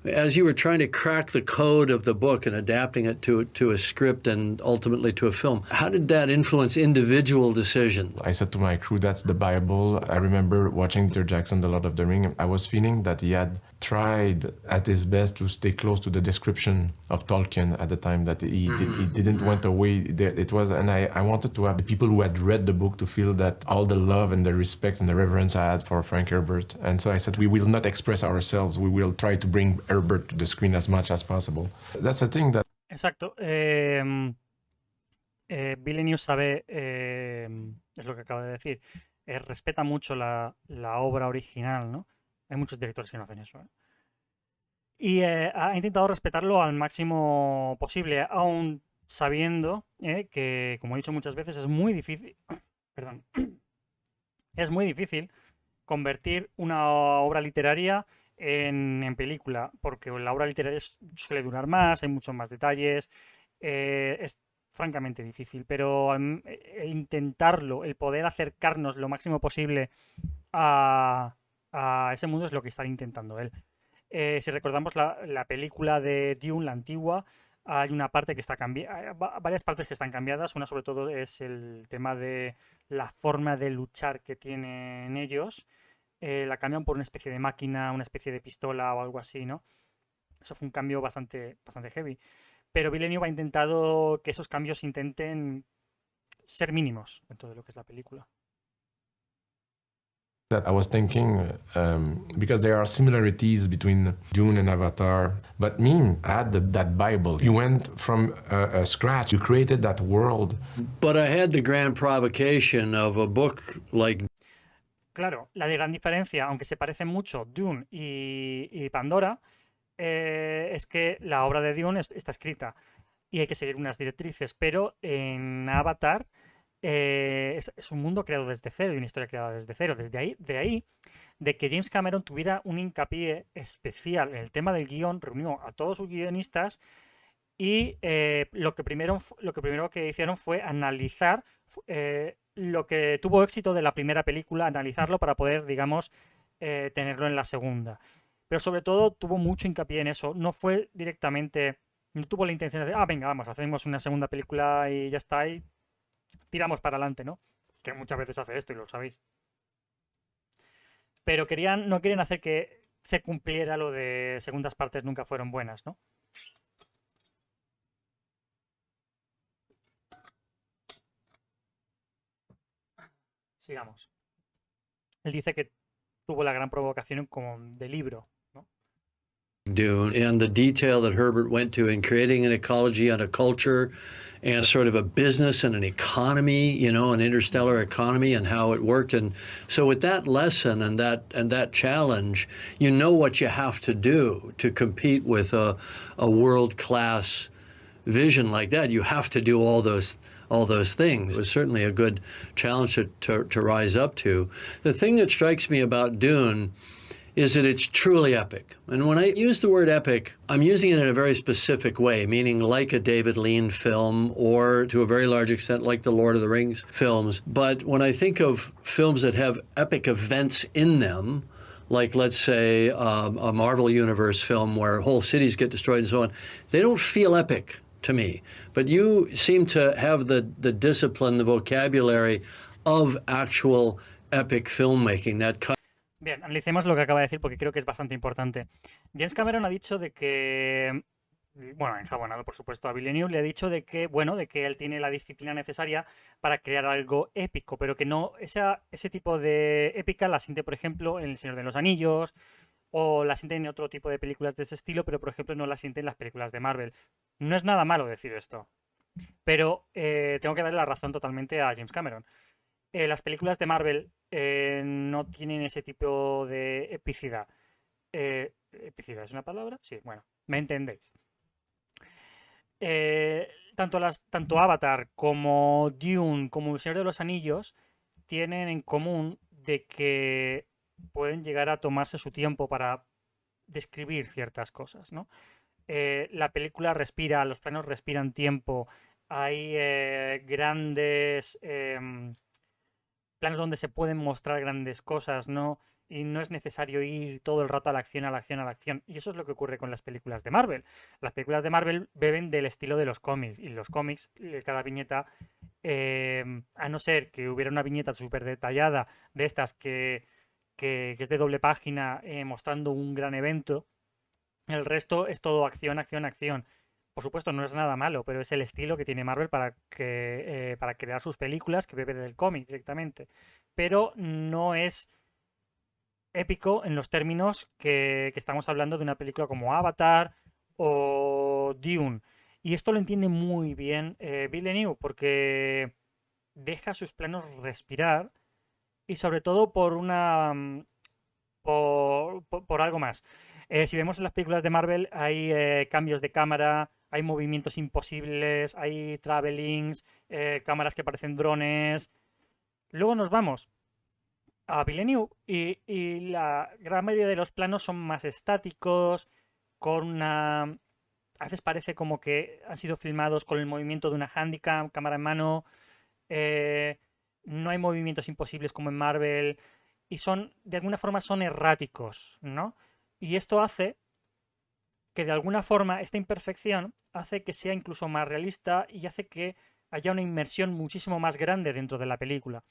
As you were trying to crack the code of the book and adapting it to a script and ultimately to a film, how did that influence individual decisions? I said to my crew, that's the Bible. I remember watching Peter Jackson, The Lord of the Ring. I was feeling that he had tried at his best to stay close to the description of Tolkien at the time, that he didn't went away. It was, and I wanted to have the people who had read the book to feel that all the love and the respect and the reverence I had for Frank Herbert. And so I said, we will not express ourselves. We will try to bring Herbert to the screen as much as possible. That's the thing that... Exacto. Villeneuve sabe, es lo que acabo de decir, respeta mucho la obra original, ¿no? Hay muchos directores que no hacen eso, ¿eh? Y ha intentado respetarlo al máximo posible, aun sabiendo que, como he dicho muchas veces, es muy difícil, perdón, es muy difícil convertir una obra literaria en película, porque la obra literaria suele durar más, hay muchos más detalles, es francamente difícil, pero el intentarlo, el poder acercarnos lo máximo posible a ese mundo es lo que está intentando él. Si recordamos la película de Dune, la antigua, hay una parte que está cambiada, varias partes que están cambiadas. Una sobre todo es el tema de la forma de luchar que tienen ellos. La cambian por una especie de máquina, una especie de pistola o algo así, ¿no? Eso fue un cambio bastante heavy. Pero Villeneuve ha intentado que esos cambios intenten ser mínimos dentro de lo que es la película. That I was thinking, because there are similarities between Dune and Avatar, but me, I had that Bible. You went from scratch, you created that world. But I had the grand provocation of a book like... Claro, la gran diferencia, aunque se parecen mucho Dune y Pandora, es que la obra de Dune está escrita y hay que seguir unas directrices, pero en Avatar es un mundo creado desde cero y una historia creada desde cero. De ahí, de que James Cameron tuviera un hincapié especial en el tema del guión, reunió a todos sus guionistas y lo que primero que hicieron fue analizar lo que tuvo éxito de la primera película, analizarlo para poder, digamos, tenerlo en la segunda. Pero sobre todo tuvo mucho hincapié en eso. No fue directamente, no tuvo la intención de decir, venga, vamos, hacemos una segunda película y ya está, y tiramos para adelante, ¿no? Que muchas veces hace esto y lo sabéis. Pero no querían hacer que se cumpliera lo de segundas partes nunca fueron buenas, ¿no? Sigamos. Él dice que tuvo la gran provocación como de libro, ¿no? Dune and the detail that Herbert went to in creating an ecology and a culture and sort of a business and an economy, you know, an interstellar economy and how it worked. And so with that lesson and that challenge, you know what you have to do to compete with a world-class vision like that. You have to do all those things. It was certainly a good challenge to rise up to. The thing that strikes me about Dune is that it's truly epic. And when I use the word epic, I'm using it in a very specific way, meaning like a David Lean film or to a very large extent like the Lord of the Rings films. But when I think of films that have epic events in them, like let's say a Marvel Universe film where whole cities get destroyed and so on, they don't feel epic to me. But you seem to have the discipline, the vocabulary of actual epic filmmaking, that kind. Bien, analicemos lo que acaba de decir porque creo que es bastante importante. James Cameron ha dicho de que, bueno, enjabonado por supuesto a Villeneuve, le ha dicho de que, bueno, de que él tiene la disciplina necesaria para crear algo épico, pero que no, ese tipo de épica la siente, por ejemplo, en El Señor de los Anillos, o la siente en otro tipo de películas de ese estilo, pero por ejemplo no la siente en las películas de Marvel. No es nada malo decir esto, pero tengo que darle la razón totalmente a James Cameron. Las películas de Marvel no tienen ese tipo de epicidad. ¿Epicidad es una palabra? Sí, bueno, me entendéis. Tanto Avatar como Dune como El Señor de los Anillos tienen en común de que pueden llegar a tomarse su tiempo para describir ciertas cosas, ¿no? La película respira, los planos respiran tiempo, hay grandes planos donde se pueden mostrar grandes cosas, ¿no? Y no es necesario ir todo el rato a la acción, a la acción, a la acción. Y eso es lo que ocurre con las películas de Marvel. Las películas de Marvel beben del estilo de los cómics. Y los cómics, cada viñeta, a no ser que hubiera una viñeta súper detallada de estas que es de doble página mostrando un gran evento, el resto es todo acción, acción, acción. Por supuesto, no es nada malo, pero es el estilo que tiene Marvel para crear sus películas, que bebe del cómic directamente. Pero no es épico en los términos que estamos hablando de una película como Avatar o Dune. Y esto lo entiende muy bien Villeneuve, porque deja sus planos respirar y sobre todo por algo más. Si vemos en las películas de Marvel hay cambios de cámara, hay movimientos imposibles, hay travelings, cámaras que parecen drones. Luego nos vamos a Villeneuve y la gran mayoría de los planos son más estáticos, a veces parece como que han sido filmados con el movimiento de una Handycam, cámara en mano. No hay movimientos imposibles como en Marvel y de alguna forma son erráticos, ¿no? Y esto hace que de alguna forma esta imperfección hace que sea incluso más realista y hace que haya una inmersión muchísimo más grande dentro de la película.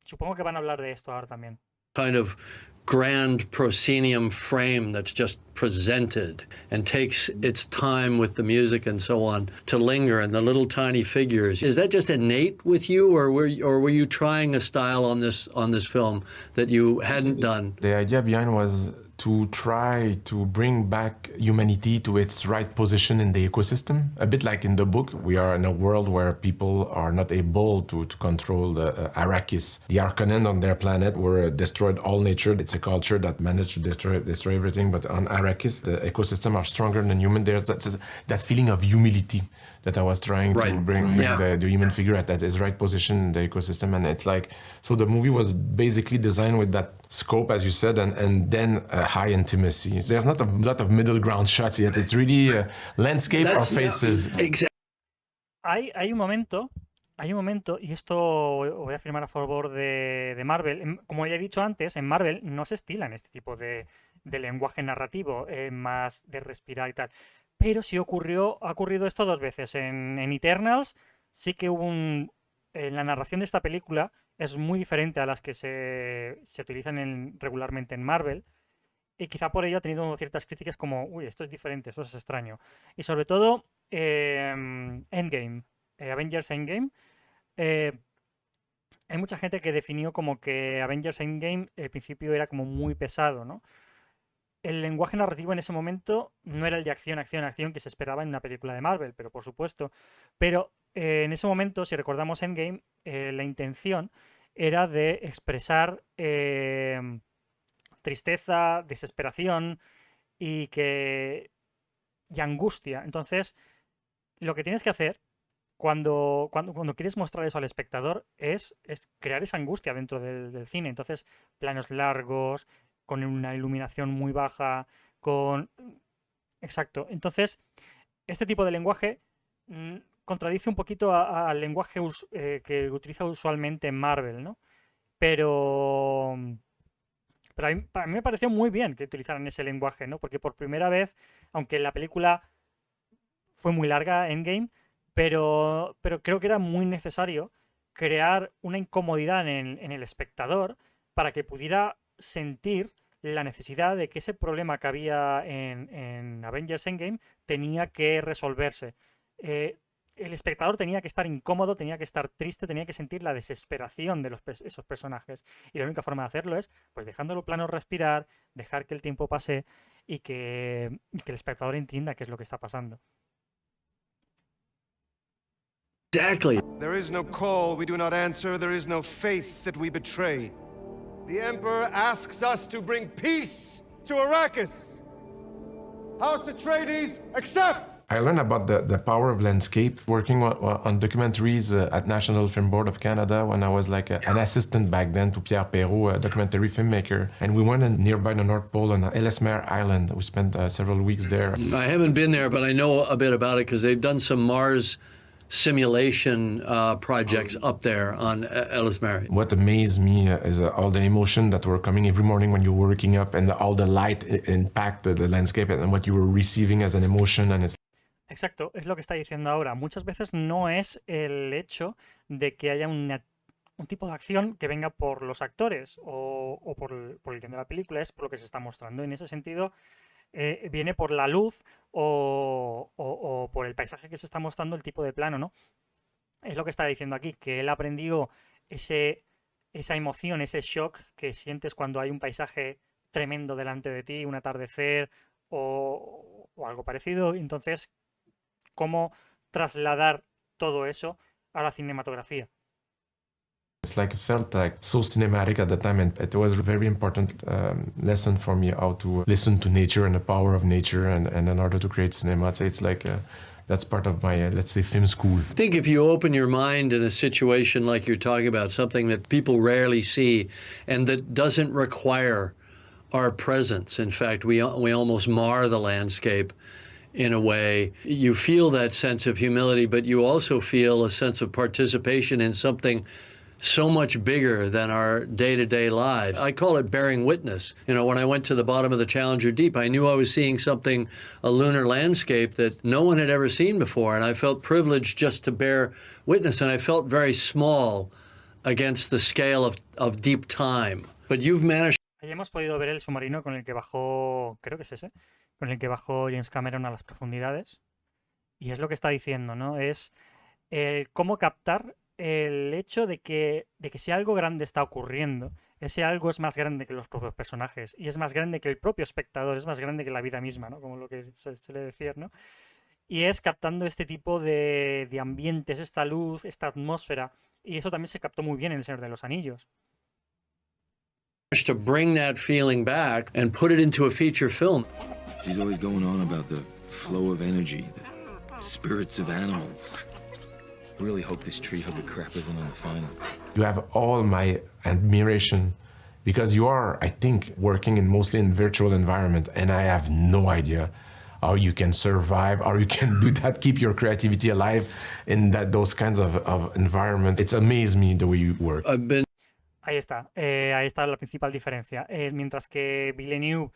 Supongo que van a hablar de esto ahora también. Kind of grand proscenium frame that's just presented and takes its time with the music and so on to linger, and the little tiny figures. Is that just innate with you, or were you trying a style on this film that you hadn't done? The idea behind was to try to bring back humanity to its right position in the ecosystem. A bit like in the book, we are in a world where people are not able to control the Arrakis. The Harkonnen on their planet were destroyed all nature. It's a culture that managed to destroy everything, but on Arrakis, the ecosystem are stronger than human. There's that feeling of humility that I was trying to bring the human figure at its right position in the ecosystem. And it's like, so the movie was basically designed with that scope, as you said, and then high intimacy. There's not a lot of middle ground shots yet. It's really a landscape of faces. Exactly. Hay un momento, y esto voy a afirmar a favor de Marvel. Como ya he dicho antes, en Marvel no se estilan este tipo de lenguaje narrativo, más de respirar y tal. Pero sí ha ocurrido esto dos veces. En Eternals sí que hubo en la narración de esta película es muy diferente a las que se utilizan regularmente en Marvel. Y quizá por ello ha tenido ciertas críticas como, uy, esto es diferente, esto es extraño. Y sobre todo, Endgame, Avengers Endgame. Hay mucha gente que definió como que Avengers Endgame al principio era como muy pesado, ¿no? el lenguaje narrativo en ese momento no era el de acción, acción, acción que se esperaba en una película de Marvel, pero por supuesto. Pero en ese momento, si recordamos Endgame, la intención era de expresar tristeza, desesperación y angustia. Entonces, lo que tienes que hacer cuando quieres mostrar eso al espectador es crear esa angustia dentro del cine. Entonces, planos largos, con una iluminación muy baja, con... Exacto. Entonces, este tipo de lenguaje contradice un poquito al lenguaje que utiliza usualmente Marvel, ¿no? Pero a mí me pareció muy bien que utilizaran ese lenguaje, ¿no? Porque por primera vez, aunque la película fue muy larga, Endgame, pero creo que era muy necesario crear una incomodidad en el espectador para que pudiera sentir la necesidad de que ese problema que había en Avengers Endgame tenía que resolverse. El espectador tenía que estar incómodo, tenía que estar triste, tenía que sentir la desesperación de esos personajes. Y la única forma de hacerlo es pues dejándolo plano respirar, dejar que el tiempo pase y que el espectador entienda qué es lo que está pasando. Exactly. There is no call we do not answer. There is no faith that we betray. The Emperor asks us to bring peace to Arrakis. House Atreides accepts! I learned about the power of landscape working on documentaries at National Film Board of Canada when I was like an assistant back then to Pierre Perrault, a documentary filmmaker. And we went in nearby the North Pole on Ellesmere Island. We spent several weeks there. I haven't been there, but I know a bit about it because they've done some Mars simulation projects up there on Ellesmere. What amazed me is all the emotion that were coming every morning when you were waking up and all the light impact the landscape and what you were receiving as an emotion. And it's Exacto, es lo que está diciendo ahora. Muchas veces no es el hecho de que haya un tipo de acción que venga por los actores o por el guion de la película, es por lo que se está mostrando. En ese sentido, viene por la luz o por el paisaje que se está mostrando, el tipo de plano, ¿no? Es lo que está diciendo aquí, que él aprendió esa emoción, ese shock que sientes cuando hay un paisaje tremendo delante de ti, un atardecer o algo parecido. Entonces, ¿cómo trasladar todo eso a la cinematografía? It's like it felt like so cinematic at the time, and it was a very important lesson for me how to listen to nature and the power of nature, and in order to create cinema, it's like that's part of my let's say film school. I think if you open your mind in a situation like you're talking about, something that people rarely see and that doesn't require our presence. In fact, we almost mar the landscape in a way. You feel that sense of humility, but you also feel a sense of participation in something so much bigger than our day-to-day lives. I call it bearing witness. You know, when I went to the bottom of the Challenger Deep, I knew I was seeing something, a lunar landscape that no one had ever seen before, and I felt privileged just to bear witness, and I felt very small against the scale of deep time. But you've managed. Ahí hemos podido ver el submarino con el que bajó, creo que es ese, con el que bajó James Cameron a las profundidades. Y es lo que está diciendo, ¿no? Es cómo captar el hecho de que si algo grande está ocurriendo, ese algo es más grande que los propios personajes y es más grande que el propio espectador, es más grande que la vida misma, ¿no? Como lo que se suele decir, ¿no? Y es captando este tipo de ambientes, esta luz, esta atmósfera, y eso también se captó muy bien en El Señor de los Anillos. To bring that feeling back and put it into a feature film. She's always going on about the flow of energy, the spirits of animals. Really hope this tree hugger crap isn't on the final. You have all my admiration because you are, I think, working mostly in virtual environment, and I have no idea how you can survive, how you can do that, keep your creativity alive in those kinds of environment. It's amazed me the way you work. Ahí está la principal diferencia. Mientras que Villeneuve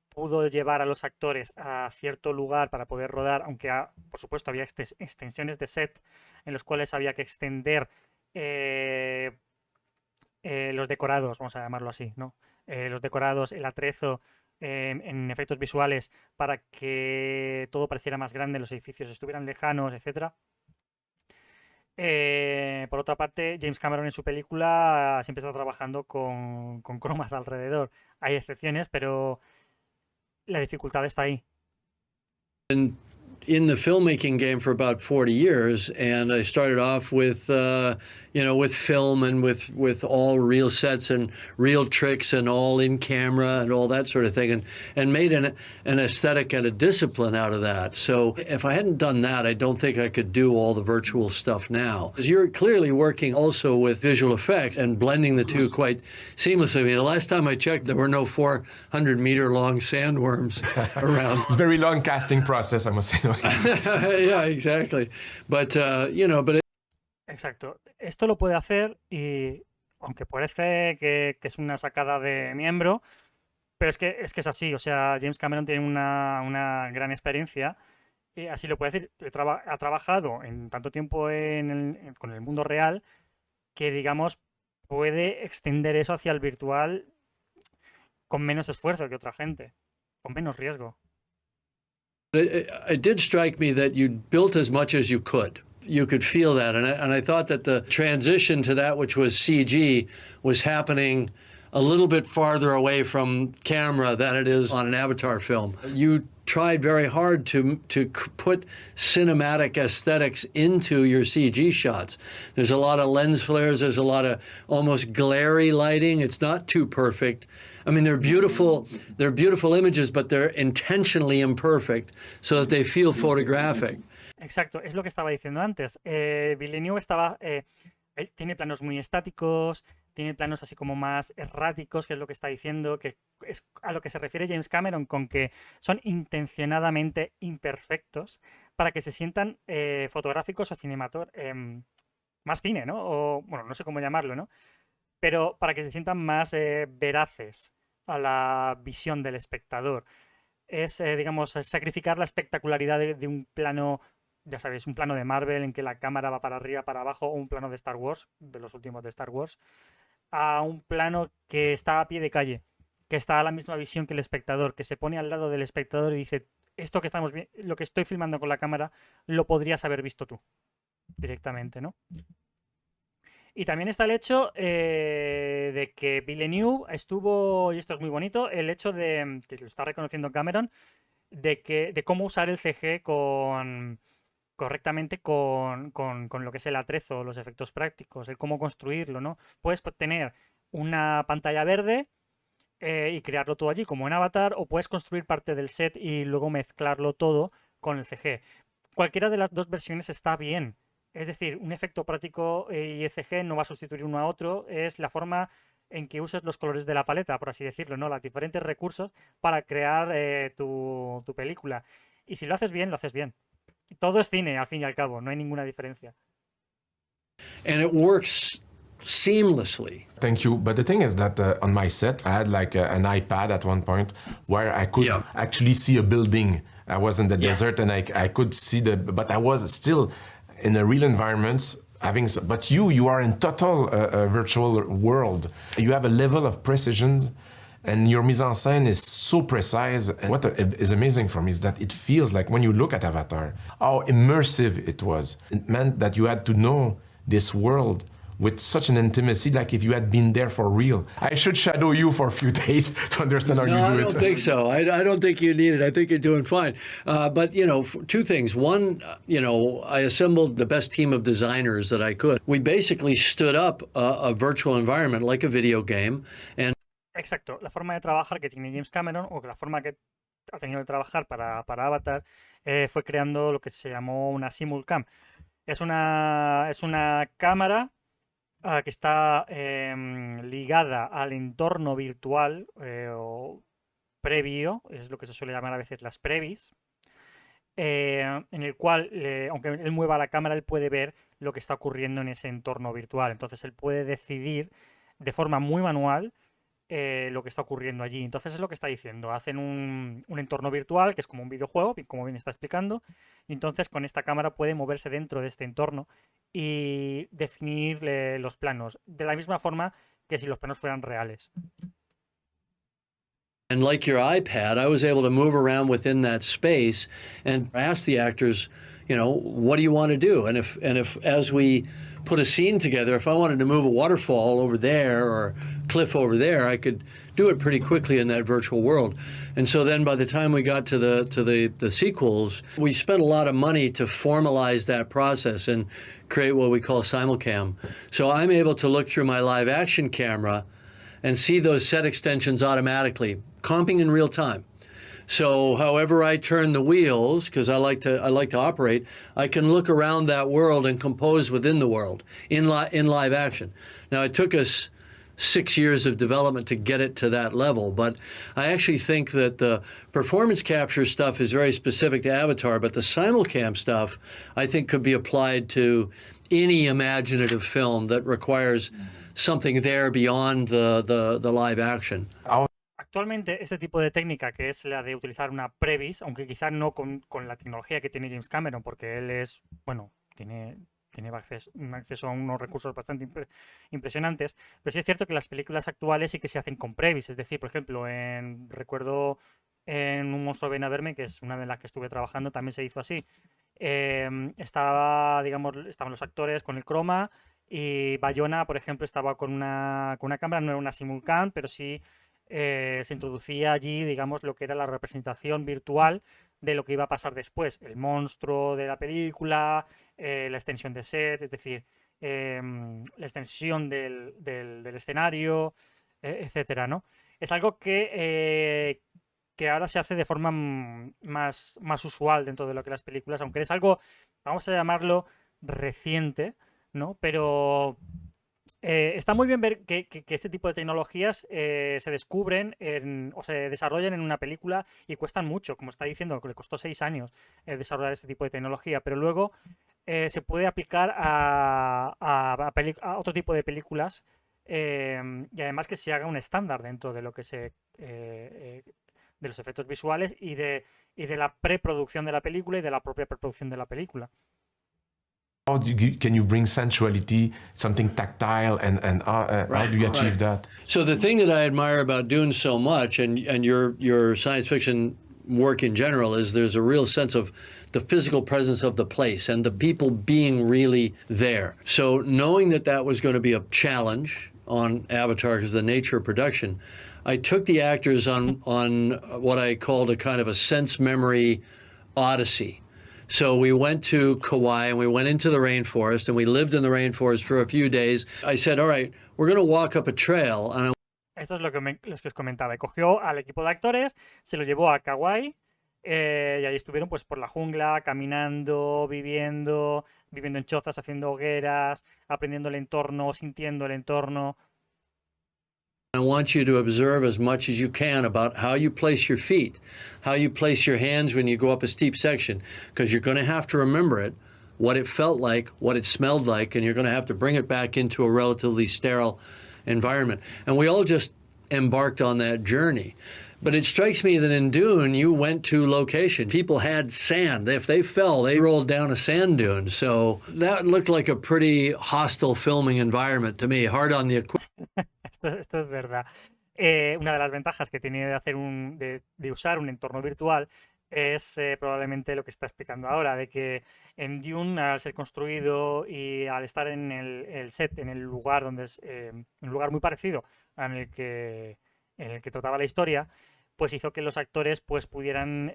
pudo llevar a los actores a cierto lugar para poder rodar, aunque por supuesto había extensiones de set en los cuales había que extender los decorados, vamos a llamarlo así, ¿no? Los decorados, el atrezo en efectos visuales para que todo pareciera más grande, los edificios estuvieran lejanos, etc. Por otra parte, James Cameron en su película siempre está trabajando con cromas alrededor. Hay excepciones, pero la dificultad está ahí. In the filmmaking game for about 40 years, and I started off with, with film and with all real sets and real tricks and all in camera and all that sort of thing, and made an aesthetic and a discipline out of that. So if I hadn't done that, I don't think I could do all the virtual stuff now. Because you're clearly working also with visual effects and blending the two quite seamlessly. I mean, the last time I checked, there were no 400-meter long sandworms around. It's a very long casting process, I must say. Yeah, exactly. But, Exacto. Esto lo puede hacer y aunque parece que es una sacada de miembro, pero es que es así. O sea, James Cameron tiene una gran experiencia y así lo puede decir. Ha trabajado en tanto tiempo con el mundo real que, digamos, puede extender eso hacia el virtual con menos esfuerzo que otra gente, con menos riesgo. It did strike me that you built as much as you could. You could feel that, and I thought that the transition to that which was CG was happening a little bit farther away from camera than it is on an Avatar film. You tried very hard to put cinematic aesthetics into your CG shots. There's a lot of lens flares, there's a lot of almost glary lighting. It's not too perfect. I mean, they're beautiful images, but they're intentionally imperfect so that they feel photographic. Exacto, es lo que estaba diciendo antes. Villeneuve tiene planos muy estáticos, tiene planos así como más erráticos, que es lo que está diciendo, que es a lo que se refiere James Cameron con que son intencionadamente imperfectos para que se sientan fotográficos o más cine, ¿no? O, bueno, no sé cómo llamarlo, ¿no? Pero para que se sientan más veraces a la visión del espectador. Es, digamos, sacrificar la espectacularidad de un plano, ya sabéis, un plano de Marvel en que la cámara va para arriba, para abajo, o un plano de Star Wars, de los últimos de Star Wars, a un plano que está a pie de calle, que está a la misma visión que el espectador, que se pone al lado del espectador y dice, esto que estamos viendo, lo que estoy filmando con la cámara, lo podrías haber visto tú directamente, ¿no? Y también está el hecho de que Villeneuve estuvo, y esto es muy bonito, el hecho de, que lo está reconociendo Cameron, de cómo usar el CG correctamente con lo que es el atrezo, los efectos prácticos, el cómo construirlo, ¿no? Puedes tener una pantalla verde y crearlo todo allí, como en Avatar, o puedes construir parte del set y luego mezclarlo todo con el CG. Cualquiera de las dos versiones está bien. Es decir, un efecto práctico y CG no va a sustituir uno a otro, es la forma en que uses los colores de la paleta, por así decirlo, ¿no? Los diferentes recursos para crear tu película. Y si lo haces bien, lo haces bien. Todo es cine, al fin y al cabo, no hay ninguna diferencia. And it works seamlessly. Thank you. But the thing is that on my set, I had like an iPad at one point where I could actually see a building. I was in the desert and I could see but I was still in a real environment but you are in total virtual world. You have a level of precision and your mise en scène is so precise. And what is amazing for me is that it feels like when you look at Avatar, how immersive it was. It meant that you had to know this world with such an intimacy, like if you had been there for real. I should shadow you for a few days to understand how you do it. No, I don't think so. I don't think you need it. I think you're doing fine. But, two things. One, I assembled the best team of designers that I could. We basically stood up a virtual environment like a video game. And Exacto. La forma de trabajar que tiene James Cameron, o la forma que ha tenido de trabajar para Avatar, fue creando lo que se llamó una simulcam. Es una cámara que está ligada al entorno virtual o previo, es lo que se suele llamar a veces las previs, en el cual, aunque él mueva la cámara, él puede ver lo que está ocurriendo en ese entorno virtual. Entonces él puede decidir de forma muy manual lo que está ocurriendo allí. Entonces es lo que está diciendo. Hacen un entorno virtual que es como un videojuego, como bien está explicando. Y entonces con esta cámara puede moverse dentro de este entorno y definir los planos de la misma forma que si los planos fueran reales. And like your iPad, I was able to move around within that space and ask the actors, what do you want to do? And if as we put a scene together, if I wanted to move a waterfall over there or cliff over there, I could do it pretty quickly in that virtual world. And so then by the time we got to the sequels, we spent a lot of money to formalize that process and create what we call simulcam. So I'm able to look through my live action camera and see those set extensions automatically, comping in real time. So however I turn the wheels, because I like to operate, I can look around that world and compose within the world in live action. Now it took us 6 years of development to get it to that level, but I actually think that the performance capture stuff is very specific to Avatar, but the simulcam stuff I think could be applied to any imaginative film that requires something there beyond the live action. Actualmente este tipo de técnica, que es la de utilizar una previs, aunque quizá no con la tecnología que tiene James Cameron, porque él es, bueno, tiene un acceso a unos recursos bastante impresionantes, pero sí es cierto que las películas actuales sí que se hacen con previs, es decir, por ejemplo, recuerdo en Un monstruo ven a verme, que es una de las que estuve trabajando, también se hizo así. Estaban los actores con el croma y Bayona, por ejemplo, estaba con una cámara, no era una simulcam, pero sí se introducía allí, digamos, lo que era la representación virtual de lo que iba a pasar después, el monstruo de la película, la extensión de set, es decir, la extensión del escenario, etcétera, ¿no? Es algo que ahora se hace de forma más usual dentro de lo que las películas, aunque es algo, vamos a llamarlo, reciente, ¿no? Pero está muy bien ver que este tipo de tecnologías se descubren o se desarrollan en una película y cuestan mucho, como está diciendo, que le costó 6 años desarrollar este tipo de tecnología, pero luego se puede aplicar a otro tipo de películas y además que se haga un estándar dentro de lo que de los efectos visuales y de la preproducción de la película y de la propia preproducción de la película. How can you bring sensuality, something tactile, and how do you achieve that? So the thing that I admire about Dune so much, and your science fiction work in general, is there's a real sense of the physical presence of the place and the people being really there. So knowing that was going to be a challenge on Avatar because of the nature of production, I took the actors on what I called a kind of a sense memory odyssey. So we went to Kauai and we went into the rainforest and we lived in the rainforest for a few days. I said, all right, we're going to walk up a trail. And esto es lo que os comentaba. Cogió al equipo de actores, se los llevó a Kauai y ahí estuvieron pues por la jungla, caminando, viviendo en chozas, haciendo hogueras, aprendiendo el entorno, sintiendo el entorno. I want you to observe as much as you can about how you place your feet, how you place your hands when you go up a steep section, because you're going to have to remember it, what it felt like, what it smelled like, and you're going to have to bring it back into a relatively sterile environment. And we all just embarked on that journey. But it strikes me that in Dune, you went to location. People had sand. If they fell, they rolled down a sand dune. So that looked like a pretty hostile filming environment to me, hard on the equipment. Esto es verdad. Una de las ventajas que tiene de hacer de usar un entorno virtual es probablemente lo que está explicando ahora, de que en Dune, al ser construido y al estar en el set, en el lugar donde es un lugar muy parecido en el que trataba la historia, pues hizo que los actores pues pudieran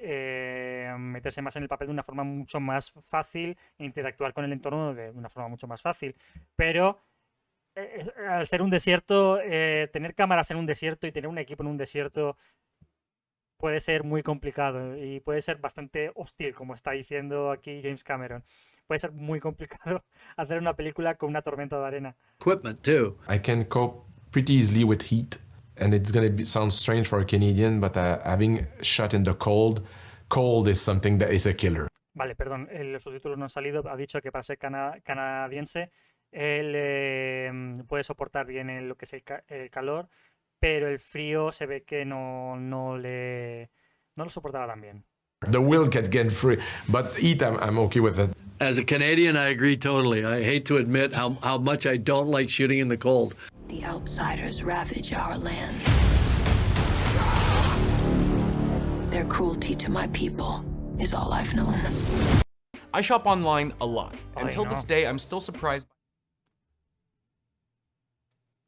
meterse más en el papel de una forma mucho más fácil e interactuar con el entorno de una forma mucho más fácil. Pero al ser un desierto, tener cámaras en un desierto y tener un equipo en un desierto puede ser muy complicado y puede ser bastante hostil, como está diciendo aquí James Cameron. Puede ser muy complicado hacer una película con una tormenta de arena. Equipment too. I can cope pretty easily with heat, and it's going to sound strange for a Canadian, but having shot in the cold is something that is a killer. Vale, perdón, los subtítulos no han salido. Ha dicho que para ser canadiense él puede soportar bien lo que es el calor, pero el frío se ve que no lo soportaba tan bien. The will can get free, but heat, I'm okay with it. As a Canadian, I agree totally. I hate to admit how much I don't like shooting in the cold. The outsiders ravage our lands. Their cruelty to my people is all I've known. I shop online a lot. Ay, Until no. this day, I'm still surprised.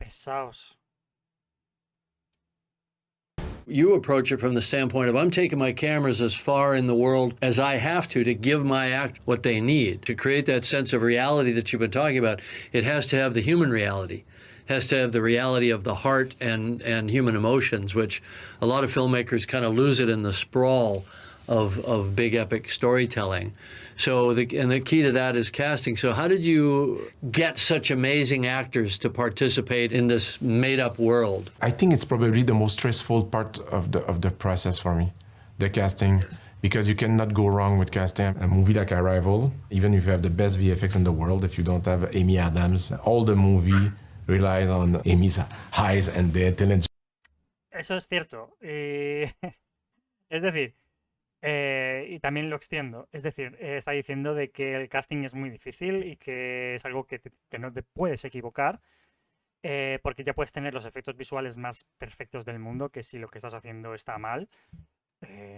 Pesados. You approach it from the standpoint of I'm taking my cameras as far in the world as I have to give my act what they need. To create that sense of reality that you've been talking about, it has to have the human reality. Has to have the reality of the heart and human emotions, which a lot of filmmakers kind of lose it in the sprawl of big epic storytelling. So the key to that is casting. So how did you get such amazing actors to participate in this made-up world? I think it's probably the most stressful part of the process for me, the casting, because you cannot go wrong with casting a movie like Arrival. Even if you have the best VFX in the world, if you don't have Amy Adams, all the movie relies on Amy's eyes and the intelligence. Eso es cierto. Es decir, y también lo extiendo. Es decir, está diciendo de que el casting es muy difícil y que es algo que no te puedes equivocar, porque ya puedes tener los efectos visuales más perfectos del mundo, que si lo que estás haciendo está mal,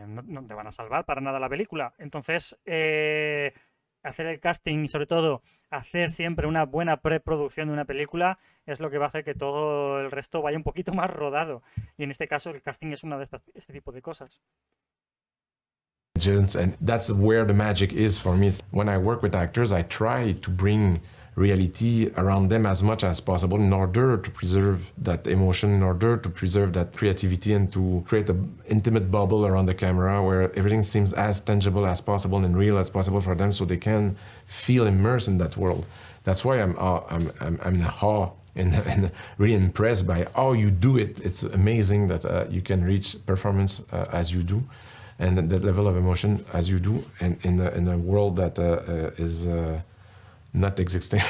no te van a salvar para nada la película. Entonces, hacer el casting y sobre todo hacer siempre una buena preproducción de una película es lo que va a hacer que todo el resto vaya un poquito más rodado. Y en este caso el casting es una de este tipo de cosas. And that's where the magic is for me. When I work with actors, I try to bring reality around them as much as possible in order to preserve that emotion, in order to preserve that creativity and to create an intimate bubble around the camera where everything seems as tangible as possible and real as possible for them so they can feel immersed in that world. That's why I'm in awe and really impressed by how you do it. It's amazing that you can reach performance as you do and that level of emotion as you do and in a world that is not existing.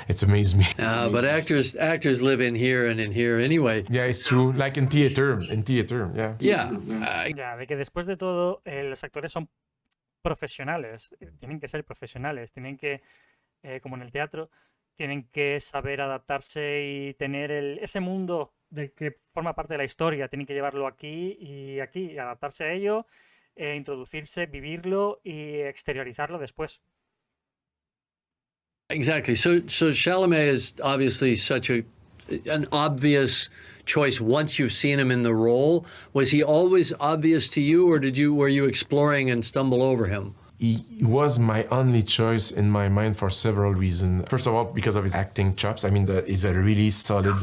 It's amazed me. But actors live in here and in here anyway. Yeah, it's true. Like in theater, yeah. Yeah. Ya, de que después de todo, los actores son profesionales, tienen que ser profesionales, tienen que, como en el teatro, tienen que saber adaptarse y tener ese mundo del que forma parte de la historia, tienen que llevarlo aquí, y adaptarse a ello, introducirse, vivirlo y exteriorizarlo después. Exactly. So Chalamet is obviously such an obvious choice once you've seen him in the role. Was he always obvious to you, or were you exploring and stumble over him? He was my only choice in my mind for several reasons. First of all, because of his acting chops. I mean, he's a really solid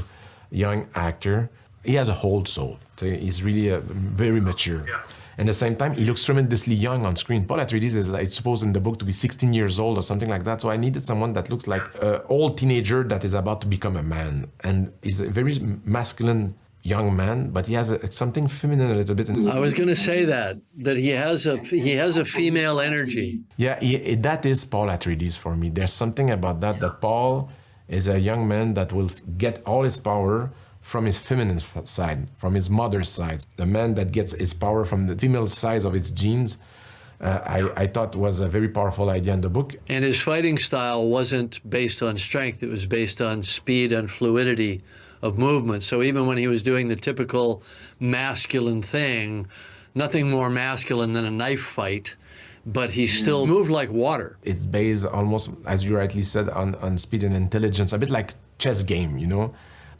young actor. He has a whole soul. He's really very mature. Yeah. And at the same time, he looks tremendously young on screen. Paul Atreides is it's supposed in the book to be 16 years old or something like that. So I needed someone that looks like an old teenager that is about to become a man. And he's a very masculine young man, but he has something feminine a little bit. I was going to say that he has a female energy. Yeah, that is Paul Atreides for me. There's something about that Paul is a young man that will get all his power from his feminine side, from his mother's side. The man that gets his power from the female side of its genes, I thought was a very powerful idea in the book. And his fighting style wasn't based on strength, it was based on speed and fluidity of movement. So even when he was doing the typical masculine thing, nothing more masculine than a knife fight, but he still moved like water. It's based almost, as you rightly said, on speed and intelligence, a bit like chess game, you know?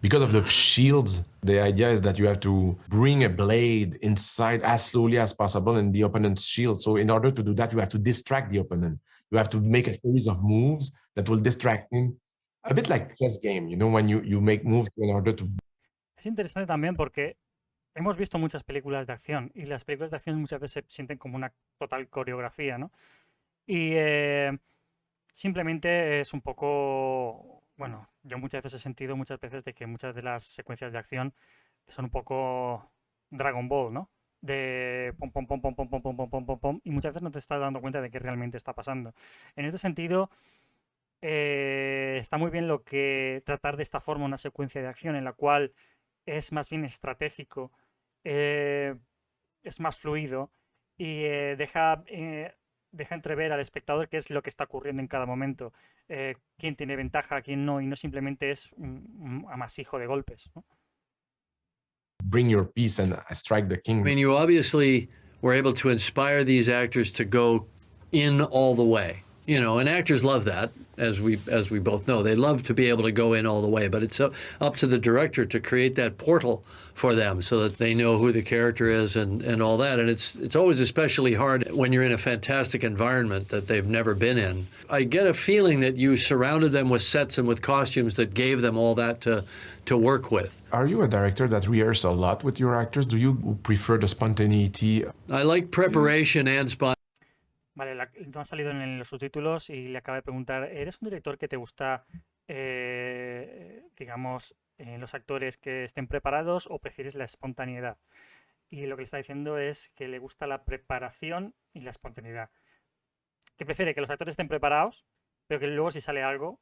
Because of the shields, the idea is that you have to bring a blade inside as slowly as possible in the opponent's shield. So in order to do that, you have to distract the opponent. You have to make a series of moves that will distract him. A bit like chess game, you know, when you make moves in order to... Es interesante también porque hemos visto muchas películas de acción y las películas de acción muchas veces se sienten como una total coreografía, ¿no? Y simplemente es un poco... Bueno, yo muchas veces he sentido de que muchas de las secuencias de acción son un poco Dragon Ball, ¿no? De pom, pom, pom, pom, pom, pom, pom, pom, pom, pom, pom, y muchas veces no te estás dando cuenta de qué realmente está pasando. En este sentido, está muy bien lo que tratar de esta forma una secuencia de acción en la cual es más bien estratégico, es más fluido y deja entrever al espectador qué es lo que está ocurriendo en cada momento, quién tiene ventaja, quién no, y no simplemente es un amasijo de golpes, ¿no? Bring your peace and strike the king. I mean, you obviously were able to inspire these actors to go in all the way, you know, and actors love that. as we both know. They love to be able to go in all the way, but it's up to the director to create that portal for them so that they know who the character is and all that. And it's always especially hard when you're in a fantastic environment that they've never been in. I get a feeling that you surrounded them with sets and with costumes that gave them all that to work with. Are you a director that rehearses a lot with your actors? Do you prefer the spontaneity? I like preparation and spontaneity. Vale, no ha salido en los subtítulos y le acaba de preguntar, ¿eres un director que te gusta, digamos, los actores que estén preparados o prefieres la espontaneidad? Y lo que le está diciendo es que le gusta la preparación y la espontaneidad. Que prefiere que los actores estén preparados, pero que luego si sale algo,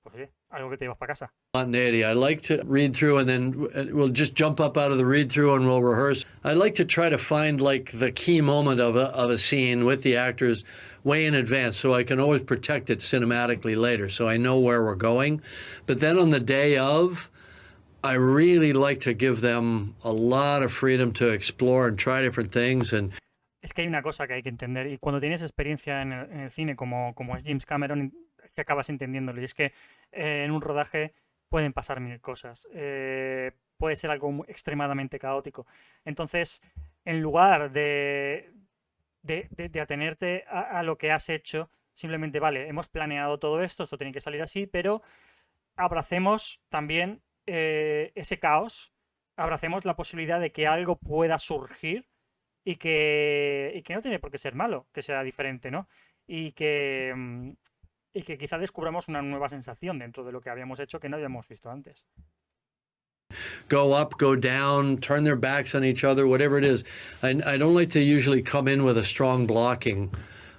pues oye, algo que te llevas para casa. Spontaneity. I like to read through and then we'll just jump up out of the read through and we'll rehearse. I like to try to find like the key moment of a scene with the actors way in advance so I can always protect it cinematically later so I know where we're going. But then on the day of, I really like to give them a lot of freedom to explore and try different things. And es que hay una cosa que hay que entender y cuando tienes experiencia en el cine como es James Cameron, que acabas entendiéndolo, y es que en un rodaje pueden pasar mil cosas, puede ser algo extremadamente caótico. Entonces, en lugar de atenerte a lo que has hecho, simplemente, vale, hemos planeado todo esto tiene que salir así, pero abracemos también ese caos, abracemos la posibilidad de que algo pueda surgir y que no tiene por qué ser malo, que sea diferente, ¿no? Y que quizá descubramos una nueva sensación dentro de lo que habíamos hecho que no habíamos visto antes. Go up, go down, turn their backs on each other, whatever it is. I don't like to usually come in with a strong blocking.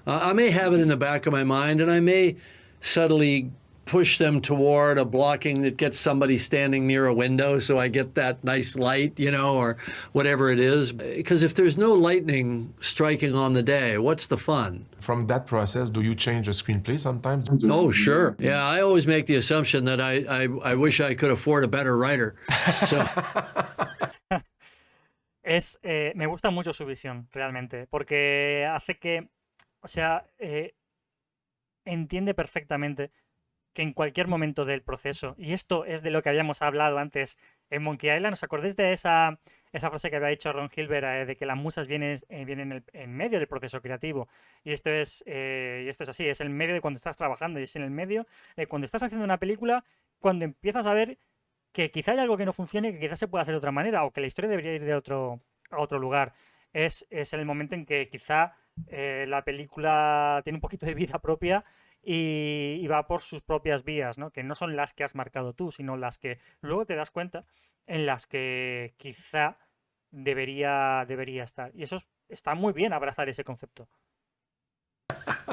I may have it in the back of my mind, and I may subtly push them toward a blocking that gets somebody standing near a window so I get that nice light, you know, or whatever it is. Because if there's no lightning striking on the day, what's the fun? From that process, do you change the screenplay sometimes? Oh, sure. Yeah, I always make the assumption that I wish I could afford a better writer. So. Me gusta mucho su visión, realmente, porque hace que, o sea, entiende perfectamente que en cualquier momento del proceso, y esto es de lo que habíamos hablado antes en Monkey Island, ¿os acordáis de esa frase que había dicho Ron Hilbert de que las musas vienen en medio del proceso creativo? Y esto es así, es el medio de cuando estás trabajando y es en el medio de cuando estás haciendo una película, cuando empiezas a ver que quizá hay algo que no funcione, que quizás se puede hacer de otra manera o que la historia debería ir a otro lugar. Es en el momento en que quizá la película tiene un poquito de vida propia y va por sus propias vías, ¿no? Que no son las que has marcado tú, sino las que luego te das cuenta en las que quizá debería estar. Y eso está muy bien, abrazar ese concepto.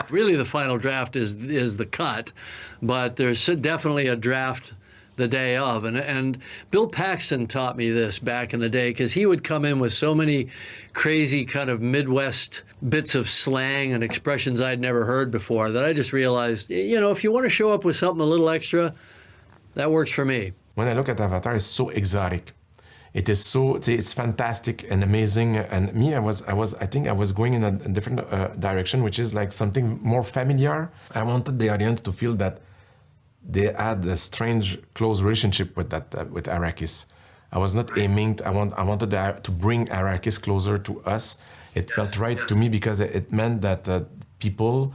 Really, the final draft is the cut, but there's definitely a draft the day of. And Bill Paxton taught me this back in the day because he would come in with so many crazy kind of Midwest bits of slang and expressions I'd never heard before that I just realized, you know, if you want to show up with something a little extra, that works for me. When I look at Avatar, it's so exotic. It is so, it's fantastic and amazing. And me, I think I was going in a different direction, which is like something more familiar. I wanted the audience to feel that they had a strange, close relationship with Arrakis. I was not aiming. I wanted to bring Arrakis closer to us. It felt right to me because it meant that people,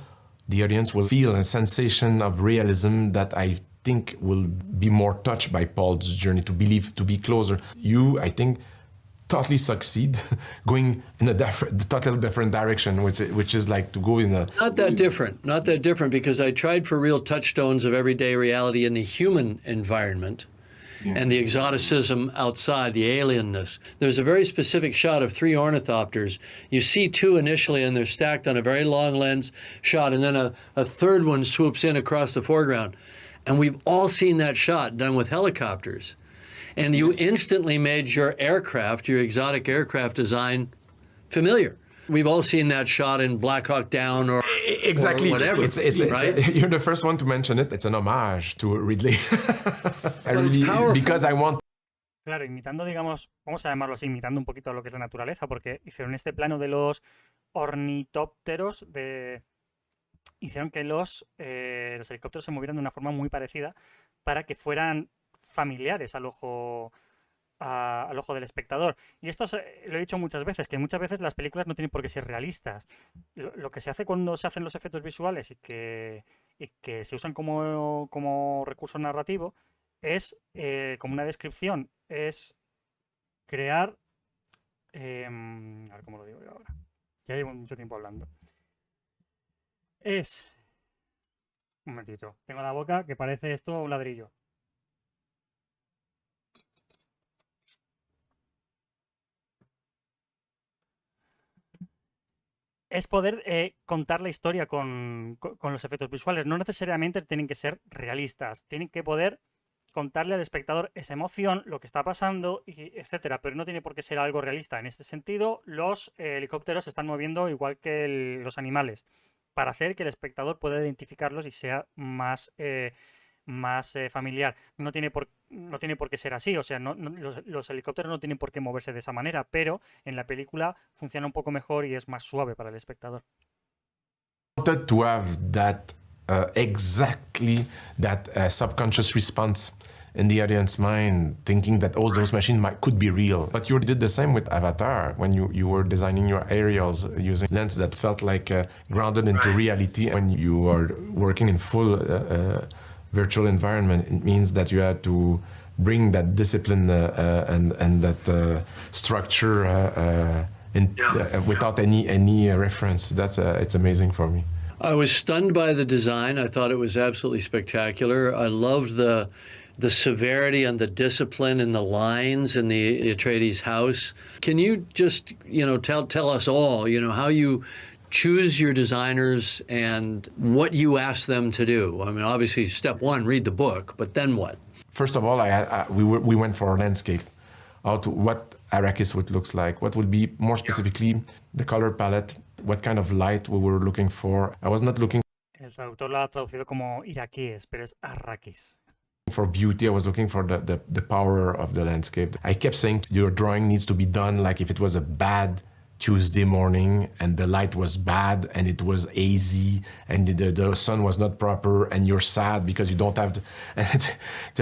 the audience, will feel a sensation of realism that I think will be more touched by Paul's journey to believe, to be closer. You, I think, totally succeed going in a totally different direction, which is like to go in a... Not that different, because I tried for real touchstones of everyday reality in the human environment and the exoticism outside, the alienness. There's a very specific shot of 3 ornithopters. You see 2 initially, and they're stacked on a very long lens shot, and then a third one swoops in across the foreground. And we've all seen that shot done with helicopters. And you instantly made your aircraft, your exotic aircraft design, familiar. We've all seen that shot in Black Hawk Down or exactly. Or whatever. It's right? You're the first one to mention it. It's an homage to Ridley. Powerful. Because I want. Claro, imitando, digamos, vamos a llamarlo así, imitando un poquito a lo que es la naturaleza, porque hicieron este plano de los ornitópteros hicieron que los helicópteros se movieran de una forma muy parecida para que fueran familiares al ojo del espectador. Y esto lo he dicho muchas veces, que muchas veces las películas no tienen por qué ser realistas. Lo que se hace cuando se hacen los efectos visuales y que se usan como recurso narrativo es, como una descripción, es crear... a ver cómo lo digo yo ahora. Ya llevo mucho tiempo hablando. Es... Un momentito. Tengo la boca que parece esto un ladrillo. Es poder contar la historia con los efectos visuales. No necesariamente tienen que ser realistas. Tienen que poder contarle al espectador esa emoción, lo que está pasando, etcétera. Pero no tiene por qué ser algo realista. En este sentido, los helicópteros se están moviendo igual que los animales, para hacer que el espectador pueda identificarlos y sea más familiar. No tiene por qué ser así, o sea, los helicópteros no tienen por qué moverse de esa manera, pero en la película funciona un poco mejor y es más suave para el espectador. Wanted to have that exactly that subconscious response in the audience mind, thinking that all those machines could be real. But you did the same with Avatar when you were designing your aerials using lens that felt like grounded into reality. When you are working in full virtual environment, it means that you have to bring that discipline and that structure without any reference. It's amazing for me. I was stunned by the design. I thought it was absolutely spectacular. I loved the severity and the discipline in the lines in the Atreides house. Can you just, tell us all, how you choose your designers and what you ask them to do? I mean, obviously, step one, read the book, but then what? First of all, we went for a landscape, what Arrakis would looks like, what would be more specifically the color palette, what kind of light we were looking for. I was not looking. El traductor lo ha traducido como iraquíes, pero es Arrakis. For beauty, I was looking for the power of the landscape. I kept saying your drawing needs to be done like if it was a bad Tuesday morning and the light was bad and it was hazy and the sun was not proper and you're sad because you don't have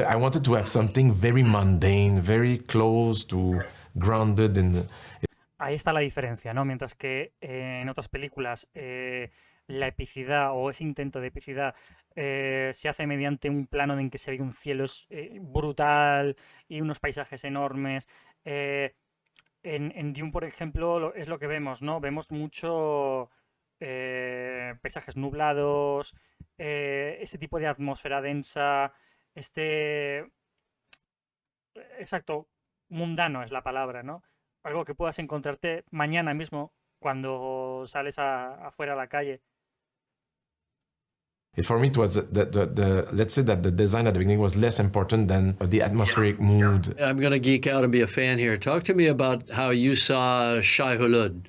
I wanted to have something very mundane, very close to grounded in Ahí está la diferencia, ¿no? Mientras que en otras películas la epicidad o ese intento de epicidad se hace mediante un plano en que se ve un cielo brutal y unos paisajes enormes. En Dune, por ejemplo, es lo que vemos, ¿no? Vemos mucho paisajes nublados, este tipo de atmósfera densa, exacto, mundano es la palabra, ¿no? Algo que puedas encontrarte mañana mismo cuando sales afuera a la calle. For me, it was let's say that the design at the beginning was less important than the atmospheric mood. I'm going to geek out and be a fan here. Talk to me about how you saw Shai Hulud,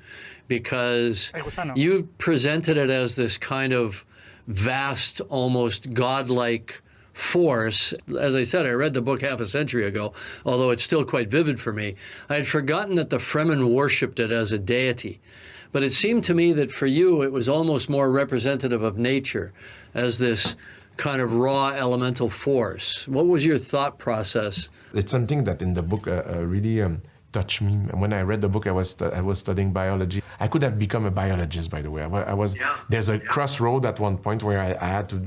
because you presented it as this kind of vast, almost godlike force. As I said, I read the book half a century ago, although it's still quite vivid for me. I had forgotten that the Fremen worshipped it as a deity. But it seemed to me that for you, it was almost more representative of nature as this kind of raw elemental force. What was your thought process? It's something that in the book really touched me. When I read the book, I was studying biology. I could have become a biologist, by the way. There's a crossroad at one point where I had to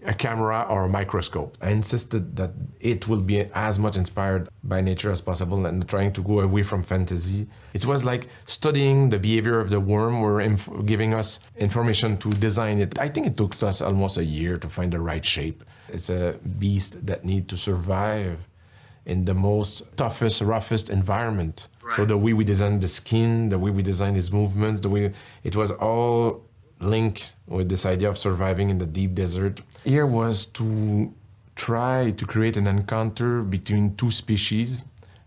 a camera or a microscope. I insisted that it will be as much inspired by nature as possible and trying to go away from fantasy. It was like studying the behavior of the worm or giving us information to design it. I think it took us almost a year to find the right shape. It's a beast that needs to survive in the most toughest, roughest environment. Right. So the way we designed the skin, the way we designed his movements, the way it was all linked with this idea of surviving in the deep desert. Here was to try to create an encounter between two species,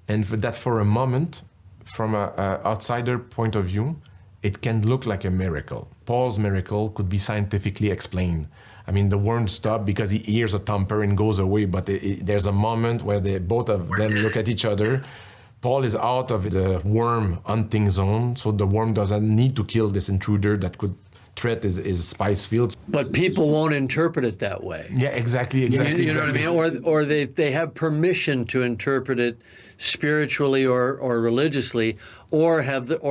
and for a moment, from an outsider point of view, it can look like a miracle. Paul's miracle could be scientifically explained. I mean, the worm stopped because he hears a thumper and goes away, but there's a moment where both of them look at each other. Paul is out of the worm hunting zone, so the worm doesn't need to kill this intruder that could threat is spice fields. But people won't interpret it that way. Yeah, exactly. You know what I mean? Or they have permission to interpret it spiritually or religiously, or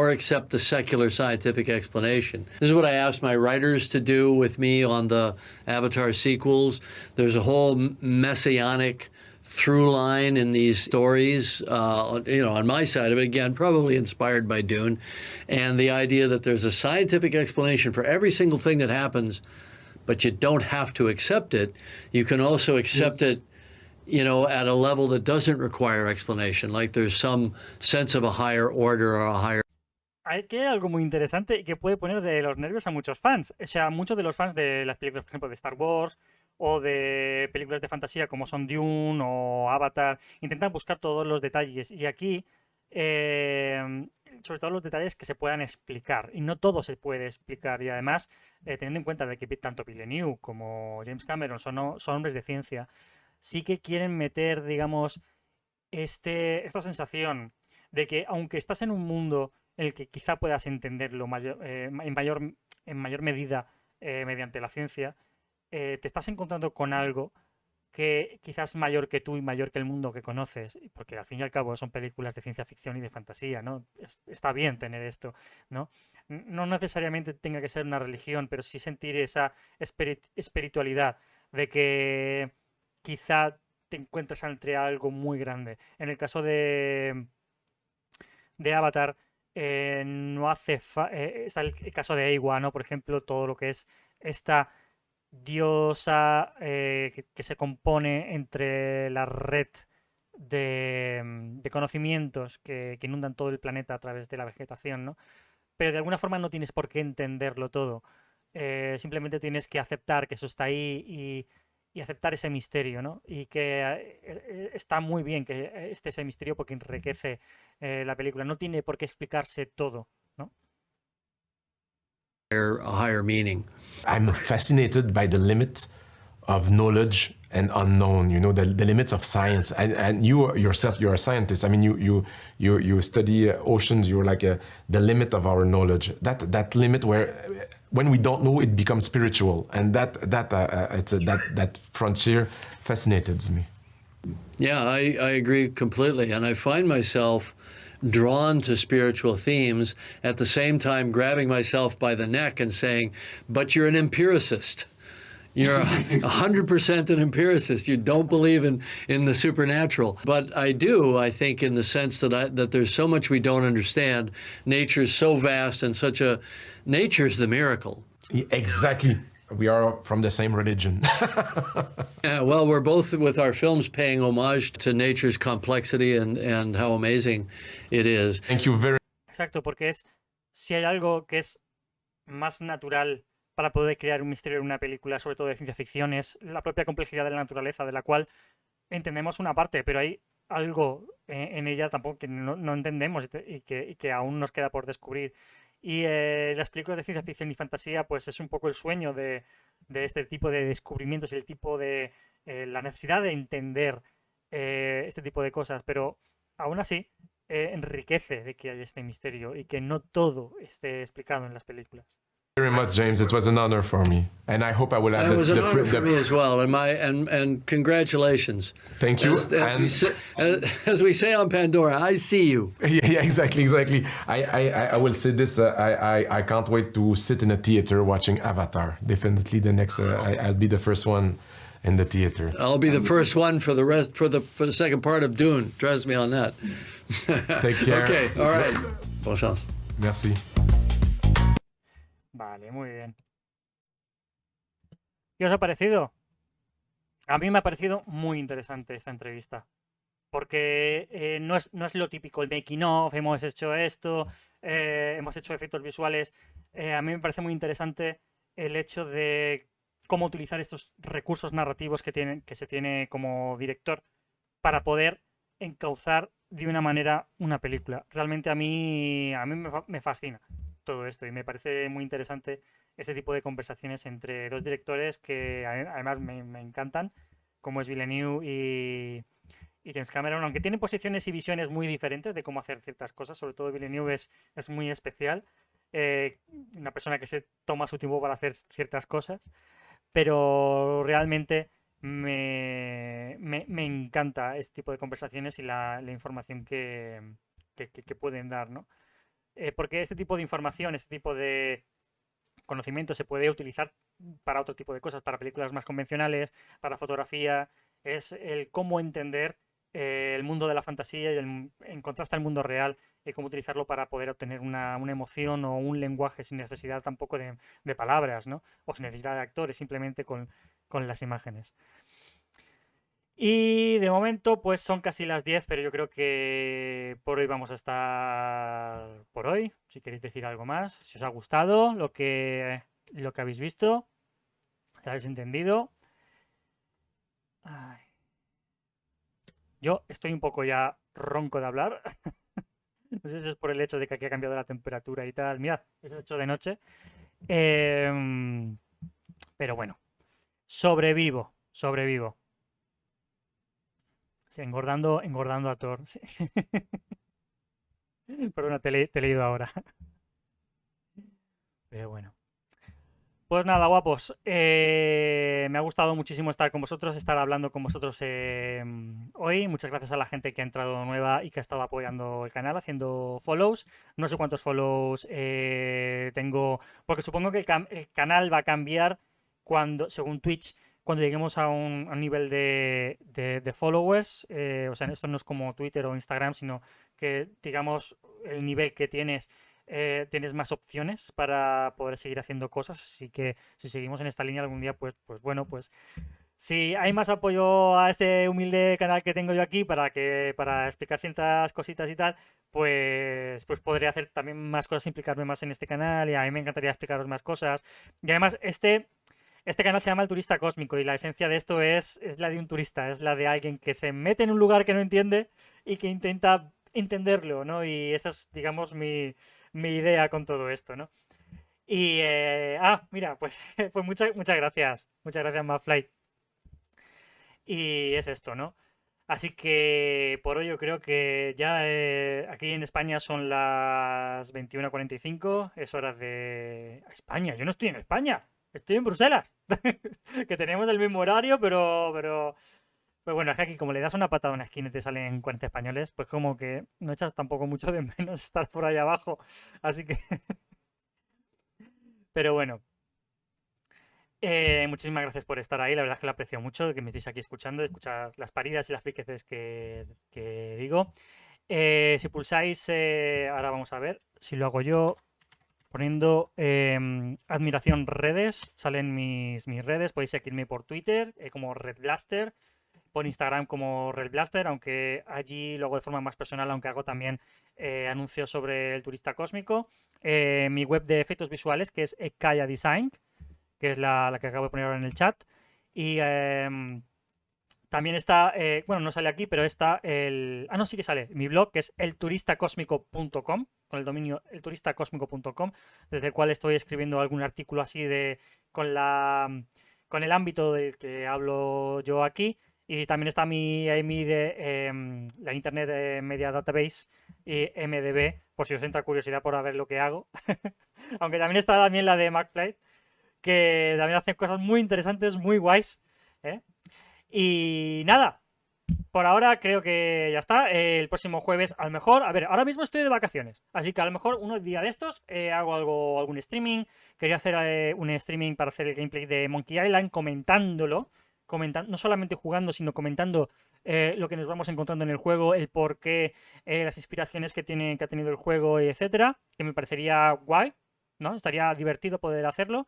accept the secular scientific explanation. This is what I asked my writers to do with me on the Avatar sequels. There's a whole messianic through line in these stories, on my side of it, again, probably inspired by Dune, and the idea that there's a scientific explanation for every single thing that happens, but you don't have to accept it. You can also accept it, at a level that doesn't require explanation, like there's some sense of a higher order or a higher. Hay que algo muy interesante y que puede poner de los nervios a muchos fans. O sea, muchos de los fans de las películas, por ejemplo, de Star Wars o de películas de fantasía como son Dune o Avatar, intentan buscar todos los detalles. Y aquí, sobre todo los detalles que se puedan explicar. Y no todo se puede explicar. Y además, teniendo en cuenta de que tanto Villeneuve como James Cameron son hombres de ciencia, sí que quieren meter, digamos, esta sensación de que aunque estás en un mundo en el que quizá puedas entenderlo en mayor medida mediante la ciencia, te estás encontrando con algo que quizás es mayor que tú y mayor que el mundo que conoces, porque al fin y al cabo son películas de ciencia ficción y de fantasía, ¿no? Está bien tener esto, ¿no? No necesariamente tenga que ser una religión, pero sí sentir esa espiritualidad de que quizá te encuentras entre algo muy grande. En el caso de Avatar, no hace está el caso de Eywa, ¿no? Por ejemplo, todo lo que es esta diosa que se compone entre la red de conocimientos que inundan todo el planeta a través de la vegetación, ¿no? Pero de alguna forma no tienes por qué entenderlo todo. Simplemente tienes que aceptar que eso está ahí y aceptar ese misterio, ¿no? Y que está muy bien que esté ese misterio porque enriquece la película. No tiene por qué explicarse todo, ¿no? A higher meaning. I'm fascinated by the limit of knowledge and unknown, the limits of science. And you yourself, you're a scientist. I mean, you study oceans, you're like the limit of our knowledge. That limit where when we don't know, it becomes spiritual. And that frontier fascinated me. Yeah, I agree completely. And I find myself drawn to spiritual themes, at the same time grabbing myself by the neck and saying, but you're an empiricist. You're 100% an empiricist. You don't believe in the supernatural. But I do, I think, in the sense that there's so much we don't understand. Nature's so vast and nature's the miracle. Exactly. We are from the same religion. Yeah, well, we're both, with our films, paying homage to nature's complexity and how amazing it is. Thank you very much. Exacto, porque si hay algo que es más natural para poder crear un misterio en una película, sobre todo de ciencia ficción, es la propia complejidad de la naturaleza, de la cual entendemos una parte, pero hay algo en ella tampoco que no entendemos y que aún nos queda por descubrir. Y las películas de ciencia ficción y fantasía, pues es un poco el sueño de este tipo de descubrimientos y el tipo de la necesidad de entender este tipo de cosas, pero aún así enriquece de que haya este misterio y que no todo esté explicado en las películas. Very much, James. It was an honor for me, and I hope I will have it was an honor for me as well. And congratulations. Thank you. As we say on Pandora, I see you. Yeah, exactly. I will say this. I can't wait to sit in a theater watching Avatar. Definitely, the next. I'll be the first one in the theater. I'll be the first one for the second part of Dune. Trust me on that. Take care. Okay. All right. Bonne chance. Merci. Vale, muy bien. ¿Qué os ha parecido? A mí me ha parecido muy interesante esta entrevista. Porque no es lo típico, el making of, hemos hecho esto, hemos hecho efectos visuales. A mí me parece muy interesante el hecho de cómo utilizar estos recursos narrativos que se tiene como director para poder encauzar de una manera una película. Realmente a mí me fascina todo esto y me parece muy interesante este tipo de conversaciones entre dos directores que además me encantan, como es Villeneuve y James Cameron, aunque tienen posiciones y visiones muy diferentes de cómo hacer ciertas cosas. Sobre todo Villeneuve es muy especial. eh, una persona que se toma su tiempo para hacer ciertas cosas, pero realmente me encanta este tipo de conversaciones y la información que pueden dar, ¿no? Porque este tipo de información, este tipo de conocimiento se puede utilizar para otro tipo de cosas, para películas más convencionales, para fotografía, es el cómo entender el mundo de la fantasía y en contraste al mundo real y cómo utilizarlo para poder obtener una emoción o un lenguaje sin necesidad tampoco de palabras, ¿no? O sin necesidad de actores, simplemente con las imágenes. Y de momento, pues son casi las 10, pero yo creo que por hoy vamos a estar por hoy. Si queréis decir algo más, si os ha gustado lo que habéis visto, si habéis entendido. Ay. Yo estoy un poco ya ronco de hablar. No sé si es por el hecho de que aquí ha cambiado la temperatura y tal. Mirad, es 8 de noche. Pero bueno, sobrevivo. Sí, engordando a Thor. Sí. Perdona, te he leído ahora. Pero bueno. Pues nada, guapos. Me ha gustado muchísimo estar con vosotros, estar hablando con vosotros hoy. Muchas gracias a la gente que ha entrado nueva y que ha estado apoyando el canal, haciendo follows. No sé cuántos follows tengo, porque supongo que el canal va a cambiar según Twitch, cuando lleguemos a un nivel de followers. O sea, esto no es como Twitter o Instagram, sino que, digamos, el nivel que tienes más opciones para poder seguir haciendo cosas. Así que si seguimos en esta línea algún día, pues bueno, pues si hay más apoyo a este humilde canal que tengo yo aquí para explicar ciertas cositas y tal, pues podré hacer también más cosas, implicarme más en este canal y a mí me encantaría explicaros más cosas. Y además, este canal se llama El Turista Cósmico y la esencia de esto es la de un turista, es la de alguien que se mete en un lugar que no entiende y que intenta entenderlo, ¿no? Y esa es, digamos, mi idea con todo esto, ¿no? Y, mira, pues, pues muchas gracias. Muchas gracias, Mafly. Y es esto, ¿no? Así que por hoy yo creo que ya aquí en España son las 21:45. Es hora de... España, yo no estoy en España, estoy en Bruselas. Que tenemos el mismo horario, pero... Pues bueno, es que aquí como le das una patada a una esquina y te salen 40 españoles, pues como que no echas tampoco mucho de menos estar por ahí abajo. Así que... Pero bueno, muchísimas gracias por estar ahí. La verdad es que lo aprecio mucho, que me estéis aquí escuchando, escuchar las paridas y las friqueces que digo. Si pulsáis, ahora vamos a ver si lo hago yo poniendo admiración redes, salen mis redes. Podéis seguirme por Twitter como Red Blaster, por Instagram como Red Blaster, aunque allí lo hago de forma más personal, aunque hago también anuncios sobre el turista cósmico. Mi web de efectos visuales, que es Ekaya Design, que es la que acabo de poner ahora en el chat. Y también está, bueno, no sale aquí, pero está el... Ah, no, sí que sale. Mi blog, que es elturistacosmico.com, con el dominio elturistacosmico.com, desde el cual estoy escribiendo algún artículo así con el ámbito del que hablo yo aquí. Y también está la Internet Media Database, MDB, por si os entra curiosidad por ver lo que hago. Aunque también está también la de McFly, que también hacen cosas muy interesantes, muy guays. Y nada, por ahora creo que ya está. El próximo jueves, a lo mejor, a ver, ahora mismo estoy de vacaciones, así que a lo mejor unos días de estos hago algún streaming. Quería hacer un streaming para hacer el gameplay de Monkey Island, comentándolo, no solamente jugando, sino comentando lo que nos vamos encontrando en el juego, el porqué, las inspiraciones que ha tenido el juego, etcétera, que me parecería guay, ¿no? Estaría divertido poder hacerlo.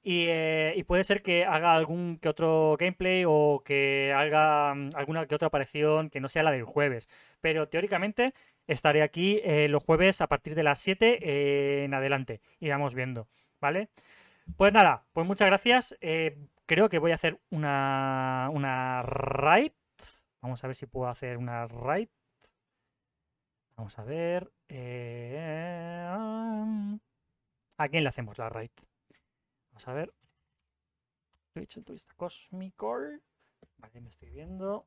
Y puede ser que haga algún que otro gameplay o que haga alguna que otra aparición que no sea la del jueves. Pero teóricamente estaré aquí los jueves a partir de las 7 en adelante. Y vamos viendo, ¿vale? Pues nada, pues muchas gracias. Creo que voy a hacer una raid. Vamos a ver si puedo hacer una raid. Vamos a ver. ¿A quién le hacemos la raid? Vamos a ver. Twitch, el turista cósmico. Vale, me estoy viendo.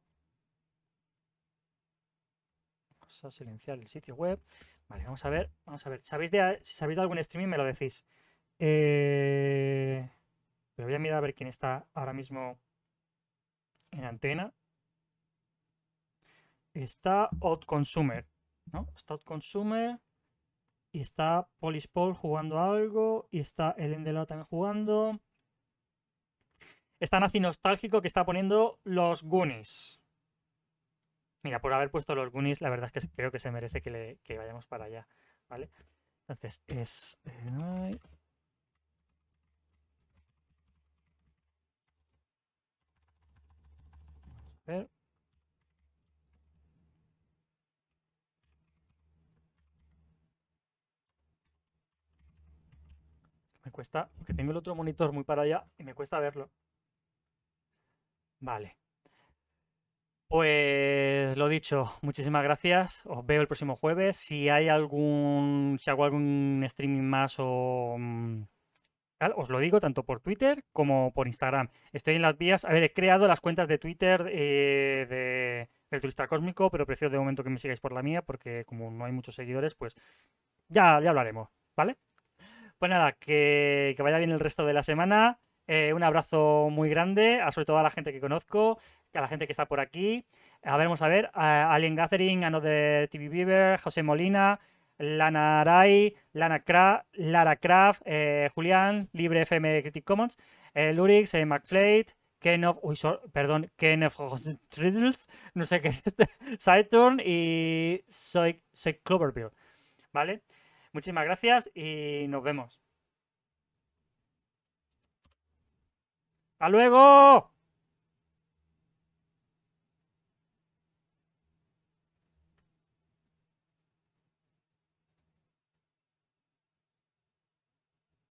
Vamos a silenciar el sitio web. Vale, vamos a ver. Si sabéis de algún streaming, me lo decís. Pero voy a mirar a ver quién está ahora mismo en antena. Está Outconsumer, ¿no? Está Outconsumer. Y está Polispol jugando algo. Y está Ellen Delao también jugando. Está Nazi Nostálgico que está poniendo los Goonies. Mira, por haber puesto los Goonies, la verdad es que creo que se merece que vayamos para allá. ¿Vale? Entonces es. A ver. Me cuesta, porque tengo el otro monitor muy para allá y me cuesta verlo. Vale. Pues lo dicho, muchísimas gracias. Os veo el próximo jueves. Si hago algún streaming más o tal, os lo digo tanto por Twitter como por Instagram. Estoy en las vías. A ver, he creado las cuentas de Twitter del Turista Cósmico, pero prefiero de momento que me sigáis por la mía, porque como no hay muchos seguidores, pues ya lo haremos, ¿vale? Pues nada, que vaya bien el resto de la semana. Un abrazo muy grande, sobre todo a la gente que conozco, a la gente que está por aquí. Vamos a ver, Alien Gathering, Another TV Beaver, José Molina, Lana Aray, Lara Craft, Julián, Libre FM Creative Commons, Lurix, McFlate, Kenneth Triddles, no sé qué es este, Saturn y soy Cloverville, ¿vale? Muchísimas gracias y nos vemos. ¡Hasta luego!